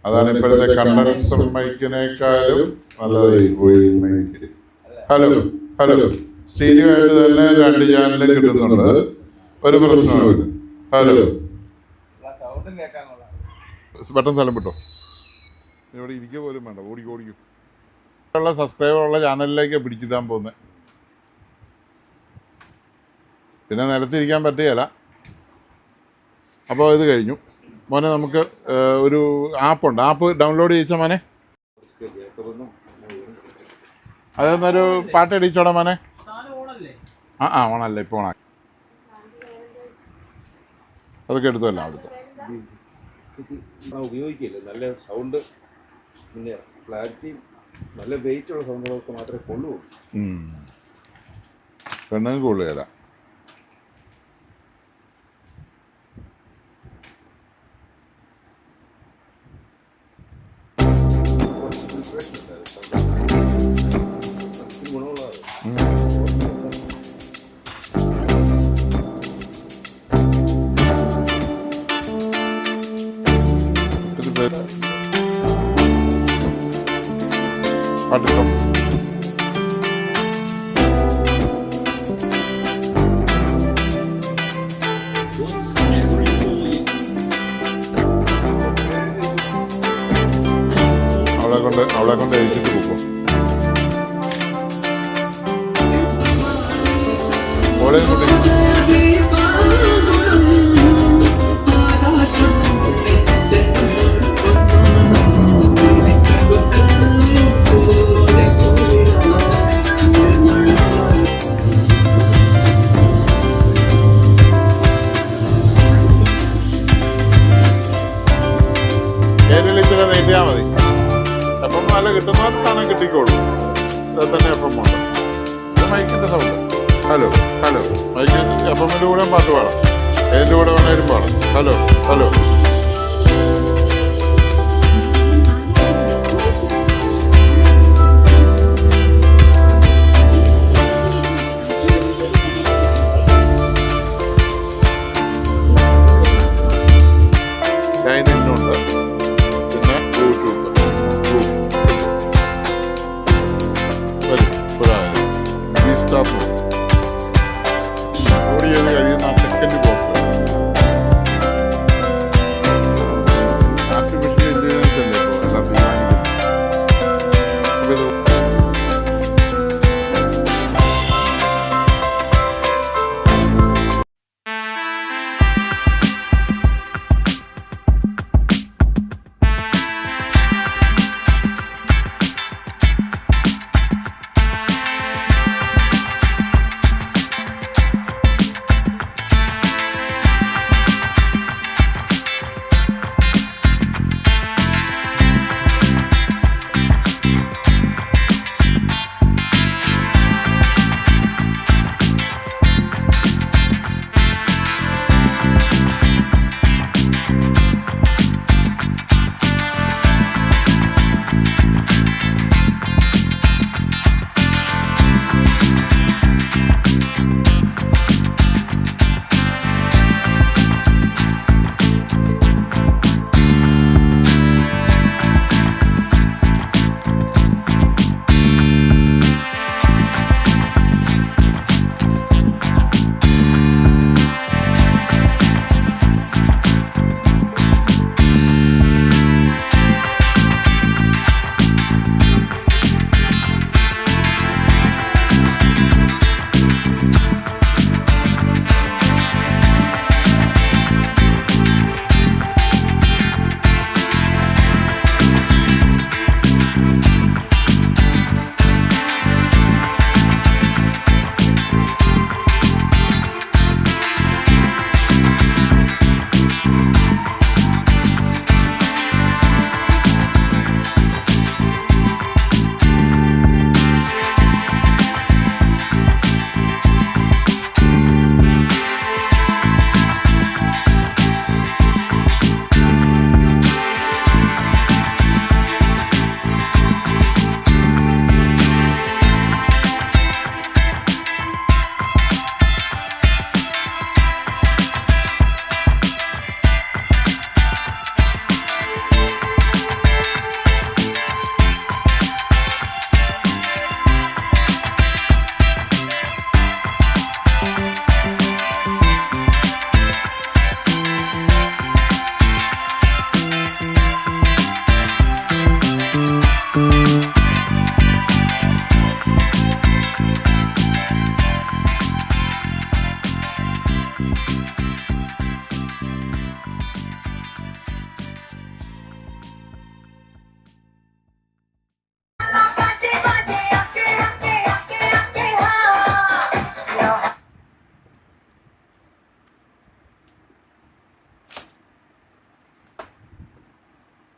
Speaker 1: അതാണ് ഇപ്പോഴത്തെ കണ്ടൻസർ മൈക്കിനേക്കാളും നല്ലതായി പോയി മൈക്ക്. ഹലോ ഹലോ സ്റ്റീരിയോ ആയിട്ട് തന്നെ 2 ചാനലും കിട്ടുന്നുണ്ട്. ഒരു പ്രശ്നമില്ല. ഹലോ പെട്ടെന്ന് സ്ഥലം വിട്ടോ. ഇവിടെ ഇരിക്കുക പോലും വേണ്ട, ഓടിക്കും. ഉള്ള സബ്സ്ക്രൈബറുള്ള ചാനലിലേക്ക് പിടിച്ചിടാൻ പോകുന്നത്. പിന്നെ നിലത്തിരിക്കാൻ പറ്റുകയില്ല. അപ്പോൾ ഇത് കഴിഞ്ഞു മോനെ. നമുക്ക് ഒരു ആപ്പുണ്ട്. ആപ്പ് ഡൗൺലോഡ് ചെയ്യിച്ച മോനെ. അതൊന്നൊരു പാട്ട് അടിച്ചോടാ മോനെ. ഓണല്ലേ, ഇപ്പോൾ ഓണാക്കി. അതൊക്കെ എടുത്തല്ല അവിടുത്തെ
Speaker 6: ഉപയോഗിക്കില്ല. നല്ല സൗണ്ട്, പിന്നെ ക്ലാരിറ്റി, നല്ല വെയിറ്റ് ഉള്ള സൗണ്ടുകളൊക്കെ മാത്രമേ കൊള്ളൂ.
Speaker 1: പെണ്ണുങ്ങൾക്ക് കൊള്ളുകയില്ല. പാട്ടിട്ടോ? അവളെ കൊണ്ട് എഴുതിട്ട് പോകും. ഓളെ കൊണ്ട് ഏരിയയിൽ ഇച്ചിരി നീട്ടിയാൽ മതി. എപ്പം നല്ല കിട്ടുന്നവർക്കാണെങ്കിൽ കിട്ടിക്കോളൂ. ഇത് തന്നെ എപ്പം ഉണ്ട്. ഇത് മൈക്കിൻ്റെ സൗണ്ട്. ഹലോ ഹലോ മൈക്ക് എപ്പമിൻ്റെ കൂടെ പാട്ട് പാടാം. ഏതിൻ്റെ കൂടെ വേണേലും പാടാം. ഹലോ ഹലോ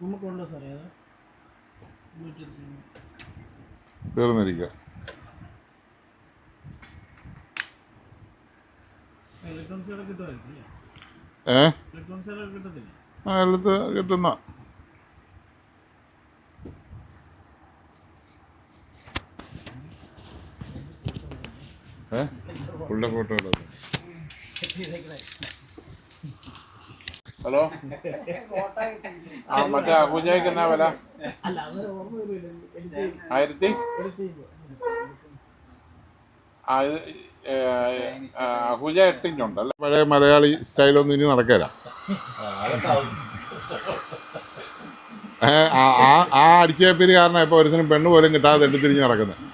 Speaker 7: നമുക്കുണ്ടോ സാറേ അത്
Speaker 1: തീർന്നിരിക്കുക.
Speaker 7: ഇലക്ട്രോണിക്സ് കട കിട്ടുമായിരിക്കും അല്ലേ? ഇലക്ട്രോണിക്സ് കട കിട്ടത്തില്ല.
Speaker 1: എല്ലാത്ത് കിട്ടുന്ന ഉള്ള ഫോട്ടോ എടുക്കും. ഹലോ, ആ മറ്റേ അഹൂജയ്ക്ക് എന്നാ വില? 1000. അഹൂജ 8 ഇഞ്ചുണ്ടല്ലേ? പഴയ മലയാളി സ്റ്റൈലൊന്നും ഇനി നടക്കില്ല. ആ അടിച്ചേപ്പിരി കാരണം ഇപ്പോൾ ഒരുത്തിനും പെണ്ണ് പോലും കിട്ടാതെ തെറ്റിത്തിരിഞ്ഞ് നടക്കുന്നത്.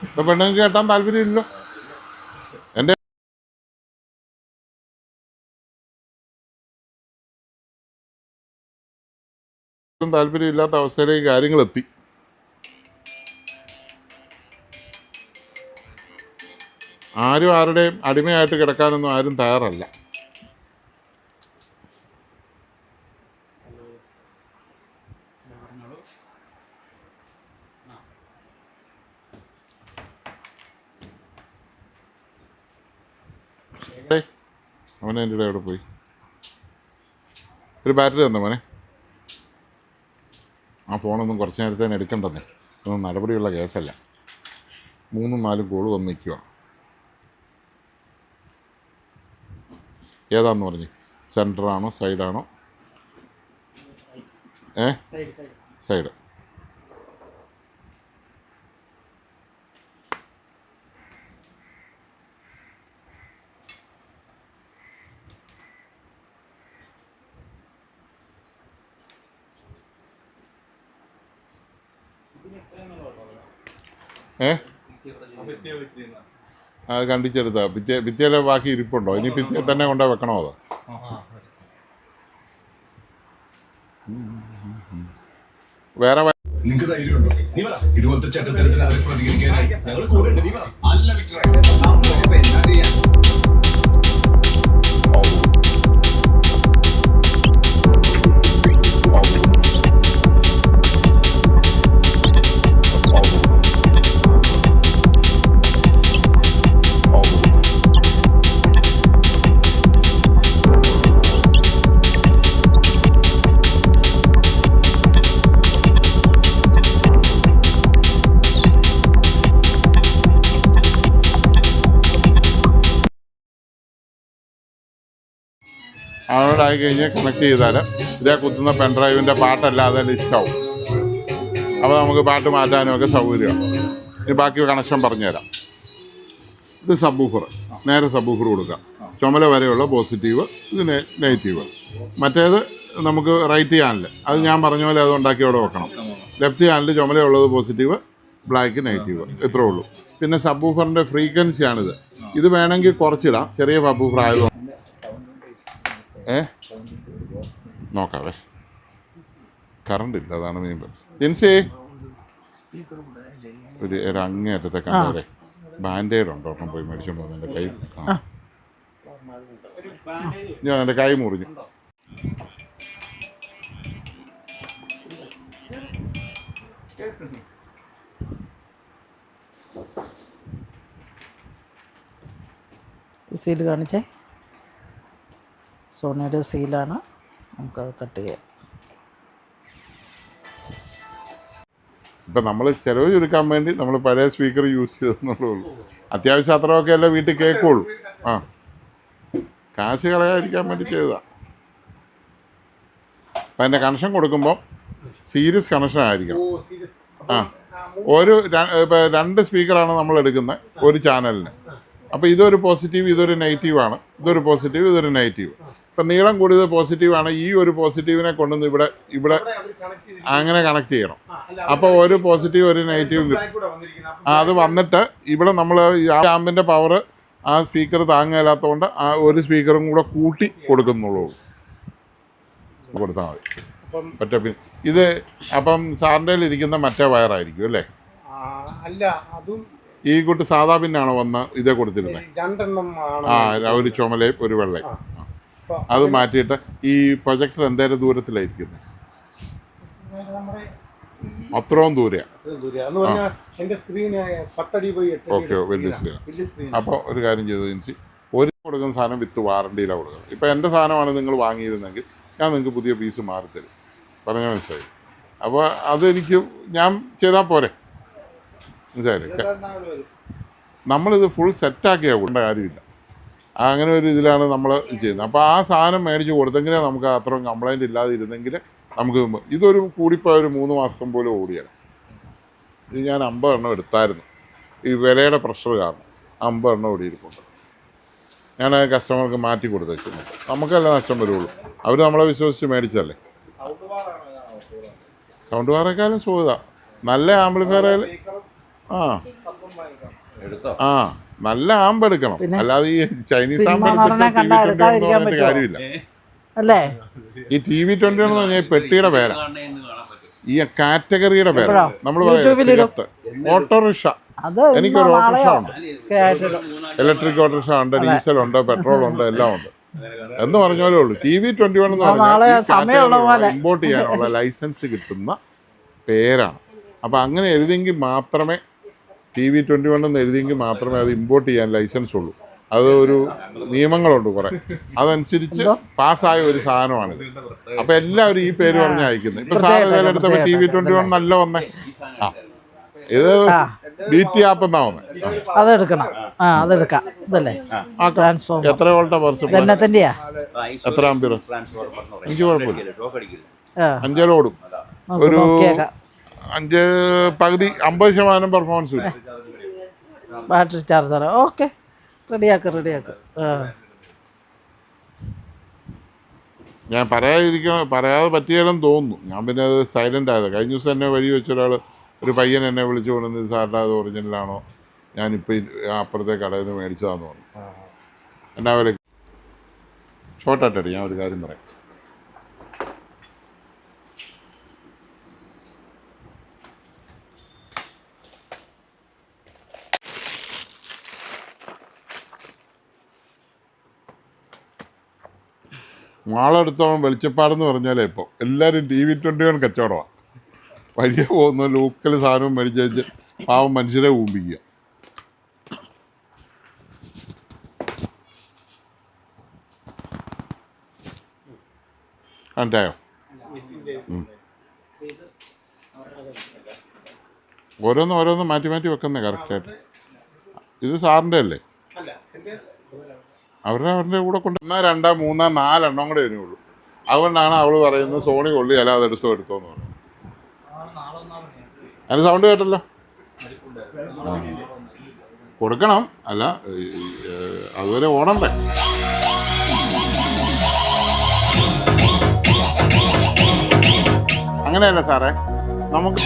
Speaker 1: ഇപ്പം പെണ്ണുങ്ങൾക്ക് കെട്ടാൻ താല്പര്യമില്ലല്ലോ. എൻ്റെ താല്പര്യമില്ലാത്ത അവസ്ഥയിലേക്ക് കാര്യങ്ങളെത്തി. ആരും ആരുടെയും അടിമയായിട്ട് കിടക്കാനൊന്നും ആരും തയ്യാറല്ല. അവനെ എൻ്റെ ഇവിടെ പോയി ഒരു ബാറ്ററി തന്നോ മോനെ. ആ ഫോണൊന്നും കുറച്ച് നേരത്തേന് എടുക്കണ്ടെന്നേ, ഒന്നും നടപടിയുള്ള കേസല്ല. 3-4 കോള് വന്ന് നിൽക്കുക. ഏതാണെന്ന് പറഞ്ഞ്, സെൻറ്ററാണോ സൈഡാണോ? സൈഡ്. അത് കണ്ടിച്ചെടുത്ത ഭിത്തിയിലെ ബാക്കി ഇരിപ്പുണ്ടോ? ഇനി ഭിത്തിയെ തന്നെ കൊണ്ടു വെക്കണോ? അത് വേറെ
Speaker 8: നിങ്ങൾക്ക് ധൈര്യമുണ്ടോ ഇതുപോലത്തെ ചട്ടത്തരത്തിന് അവരെ പ്രതികരിക്കാനായി?
Speaker 1: അവനോടായി കഴിഞ്ഞാൽ കണക്ട് ചെയ്താൽ ഇതേ കുത്തുന്ന പെൻഡ്രൈവിൻ്റെ പാട്ടല്ലാതെ ലിസ്റ്റാവും. അപ്പോൾ നമുക്ക് പാട്ട് മാറ്റാനും ഒക്കെ സൗകര്യമാണ്. ഇനി ബാക്കി കണക്ഷൻ പറഞ്ഞുതരാം. ഇത് സബ്ബൂഫർ, നേരെ സബ്ബൂഫർ കൊടുക്കുക. ചുമല വരെയുള്ള പോസിറ്റീവ്, ഇത് നെഗറ്റീവ്. മറ്റേത് നമുക്ക് റൈറ്റ് ചാനൽ, അത് ഞാൻ പറഞ്ഞ പോലെ അത് ഉണ്ടാക്കി അവിടെ വെക്കണം. ലെഫ്റ്റ് ചാനൽ ചുമലയുള്ളത് പോസിറ്റീവ്, ബ്ലാക്ക് നെഗറ്റീവ്, ഇത്രേ ഉള്ളൂ. പിന്നെ സബ്ബൂഫറിൻ്റെ ഫ്രീക്വൻസിയാണിത്. ഇത് വേണമെങ്കിൽ കുറച്ചിടാം, ചെറിയ സബ്ബൂഫർ ആയതുകൊണ്ട്. നോക്കാവേ, കറണ്ട് ഇല്ല, അതാണ് മെയിൻ. ജിൻസി ഒരു അങ്ങേറ്റത്തെ കണ്ടേ ബാൻഡേഡ് ഉണ്ടോ? ഒരെണ്ണം പോയി മേടിച്ചോണ്ട് വന്നു. എൻ്റെ കൈ ഞാൻ എൻ്റെ കൈ മുറിഞ്ഞു.
Speaker 3: സീൽ കാണിച്ചേ. സോണിയുടെ സീലാണ്, നമുക്കത് കട്ട് ചെയ്യാം.
Speaker 1: ഇപ്പം നമ്മൾ ചിലവ് ചുരുക്കാൻ വേണ്ടി നമ്മൾ പഴയ സ്പീക്കർ യൂസ് ചെയ്തെന്നുള്ളൂ. അത്യാവശ്യം അത്രയൊക്കെ അല്ലേ വീട്ടിൽ കേൾക്കുള്ളൂ. ആ, കാശ് കളയാതിരിക്കാൻ വേണ്ടി ചെയ്തതാണ്. അപ്പം അതിൻ്റെ കണക്ഷൻ കൊടുക്കുമ്പോൾ സീരിയസ് കണക്ഷൻ ആയിരിക്കണം. ആ, ഇപ്പം 2 സ്പീക്കറാണ് നമ്മൾ എടുക്കുന്നത് ഒരു ചാനലിന്. അപ്പോൾ ഇതൊരു പോസിറ്റീവ്, ഇതൊരു നെഗറ്റീവാണ്. ഇതൊരു പോസിറ്റീവ്, ഇതൊരു നെഗറ്റീവ്. ഇപ്പം നീളം കൂടിയത് പോസിറ്റീവാണ്. ഈ ഒരു പോസിറ്റീവിനെ കൊണ്ടുവന്ന് ഇവിടെ അങ്ങനെ കണക്ട് ചെയ്യണം. അപ്പോൾ ഒരു പോസിറ്റീവ് ഒരു നെഗറ്റീവും കിട്ടും. അത് വന്നിട്ട് ഇവിടെ നമ്മൾ ആ ആമ്പിൻ്റെ പവർ ആ സ്പീക്കർ താങ്ങാത്തതുകൊണ്ട് ആ ഒരു സ്പീക്കറും കൂടെ കൂട്ടി കൊടുക്കുന്നുള്ളൂ. കൊടുത്താൽ മതി. മറ്റേ ഇത് അപ്പം സാറിൻ്റെ ഇരിക്കുന്ന മറ്റേ വയറായിരിക്കും അല്ലേ?
Speaker 4: അല്ല, അതും
Speaker 1: ഈ കൂട്ട് സാധാ പിന്നാണോ വന്ന് ഇതേ കൊടുത്തിരുന്നത്?
Speaker 4: 2 എണ്ണം.
Speaker 1: ആ, ഒരു ചുമലയും ഒരു വെള്ളയും. അത് മാറ്റിയിട്ട് ഈ പ്രൊജക്ടർ എന്തേലും ദൂരത്തിലായിരിക്കുന്നത്? അത്രയും ദൂരെയാണ്.
Speaker 4: എന്ന് പറഞ്ഞാൽ എൻ്റെ സ്ക്രീന് 10 അടി പോയി 8
Speaker 1: ഓക്കെ, വലിയ സ്ക്രീൻ.
Speaker 4: വലിയ സ്ക്രീൻ.
Speaker 1: അപ്പോൾ ഒരു കാര്യം ചെയ്തു ജിൻസി, ഒരു കൊടുക്കുന്ന സാധനം വിത്ത് വാറണ്ടിയിലാണ് കൊടുക്കുന്നത്. ഇപ്പോൾ എൻ്റെ സാധനമാണ് നിങ്ങൾ വാങ്ങിയിരുന്നെങ്കിൽ ഞാൻ നിങ്ങൾക്ക് പുതിയ പീസ് മാറിത്തരും. പറഞ്ഞാൽ മനസ്സിലായി. അപ്പോൾ അതെനിക്ക് ഞാൻ ചെയ്താൽ പോരെ, മനസ്സിലായില്ലേ? നമ്മളിത് ഫുൾ സെറ്റാക്കിയാൽ കൊണ്ട കാര്യമില്ല. അങ്ങനെ ഒരു ഇതിലാണ് നമ്മൾ ചെയ്യുന്നത്. അപ്പോൾ ആ സാധനം മേടിച്ച് കൊടുത്തെങ്കിലേ നമുക്ക് അത്രയും കംപ്ലൈൻറ്റ് ഇല്ലാതെ ഇരുന്നെങ്കിൽ നമുക്ക് ഇതൊരു കൂടിപ്പോയ ഒരു 3 മാസം പോലും ഓടിയാണ്. ഇത് ഞാൻ 50 എണ്ണം എടുത്തായിരുന്നു. ഈ വിലയുടെ പ്രഷർ കാരണം 50 എണ്ണം ഓടിയിരിപ്പുണ്ട്. ഞാൻ കസ്റ്റമർക്ക് മാറ്റി കൊടുത്തേക്കുന്നുണ്ട്. നമുക്കല്ല നഷ്ടം വരുള്ളൂ, അവർ നമ്മളെ വിശ്വസിച്ച് മേടിച്ചല്ലേ. സൗണ്ട് ബാറേക്കാളും സുഖത നല്ല ആംപ്ലിഫയർ. ആ നല്ല ആമ്പ് എടുക്കണം, അല്ലാതെ ഈ ചൈനീസ് ആമ്പ് എടുത്തിട്ട് കാര്യമില്ല
Speaker 3: അല്ലേ?
Speaker 1: ഈ TV21 എന്ന് പറഞ്ഞാൽ പെട്ടിയുടെ പേരാ, ഈ കാറ്റഗറിയുടെ പേരാ. നമ്മൾ പറയാം ഓട്ടോറിക്ഷ. എനിക്കൊരു ഓട്ടോറിക്ഷ ഉണ്ട്, ഇലക്ട്രിക് ഓട്ടോറിക്ഷ ഉണ്ട്, ഡീസൽ ഉണ്ട്, പെട്രോൾ ഉണ്ട്, എല്ലാം ഉണ്ട്. എന്ന് പറഞ്ഞാലേ ഉള്ളൂ. TV21 എന്ന് പറഞ്ഞാൽ ഇമ്പോർട്ട് ചെയ്യാനുള്ള ലൈസൻസ് കിട്ടുന്ന പേരാണ്. അപ്പം അങ്ങനെ എഴുതിയെങ്കിൽ മാത്രമേ TV21 എന്ന് എഴുതിയെങ്കിൽ മാത്രമേ അത് ഇമ്പോർട്ട് ചെയ്യാൻ ലൈസൻസ് ഉള്ളൂ. അത് ഒരു നിയമങ്ങളുണ്ട് കുറേ, അതനുസരിച്ച് പാസ്സായ ഒരു സാധനമാണിത്. അപ്പം എല്ലാവരും ഈ പേര് പറഞ്ഞ് അയക്കുന്നത്. ഇപ്പം സാറ് ഇതിലെടുത്തപ്പോൾ TV21 നല്ല വന്നേ. ആ ഇത് BT ആപ്പ് എന്നാ വന്നേ.
Speaker 3: അതെടുക്കണം. അതെടുക്കാം. ഇതല്ലേ ട്രാൻസ്ഫോമർ?
Speaker 1: എത്ര വോൾട്ടാ പർസ്? എത്ര ആംപിയർ? എനിക്ക് കുഴപ്പമില്ല, 5 ഓടും. ഒരു 5 പകുതി 50% പെർഫോമൻസ് വരും.
Speaker 3: Battery charger. ഓക്കെ, റെഡിയാക്ക.
Speaker 1: ഞാൻ പറയാതെ പറ്റിയാലും തോന്നുന്നു. ഞാൻ പിന്നെ അത് സൈലൻ്റ് ആയത്. കഴിഞ്ഞ ദിവസം എന്നെ വഴി വെച്ചൊരാൾ, ഒരു പയ്യൻ എന്നെ വിളിച്ചു കൊണ്ടുവന്ന്, സാറിൻ്റെ അത് ഒറിജിനലാണോ, ഞാനിപ്പോൾ അപ്പുറത്തെ കടയിൽ നിന്ന് മേടിച്ചതാന്ന് പറഞ്ഞു. എന്നാ വില? ഷോർട്ടായിട്ടടി ഞാൻ ഒരു കാര്യം പറയാം. മാളെടുത്തോളം വെളിച്ചപ്പാടെന്ന് പറഞ്ഞാലേ ഇപ്പോൾ എല്ലാവരും TV21 കച്ചവടമാണ്. വഴിയെ പോകുന്ന ലോക്കൽ സാധനവും മേടിച്ച് വെച്ച് പാവം മനുഷ്യരെ ഊമ്പിക്കുക. കണ്ടായോ? ഓരോന്ന് മാറ്റി വെക്കുന്നേ കറക്റ്റായിട്ട്. ഇത് സാറിൻ്റെ അല്ലേ? അവരുടെ കൂടെ കൊണ്ട് 1, 2, 3, 4 എണ്ണം കൂടെ വരുന്നുള്ളൂ. അതുകൊണ്ടാണ് അവൾ പറയുന്നത് സോണി കൊള്ളിയല്ല, അത് എടുത്തോന്ന് പറഞ്ഞു. അതിന് സൗണ്ട് കേട്ടല്ലോ. കൊടുക്കണം, അല്ല അതുവരെ ഓടണ്ടേ. അങ്ങനെയല്ല സാറേ, നമുക്ക്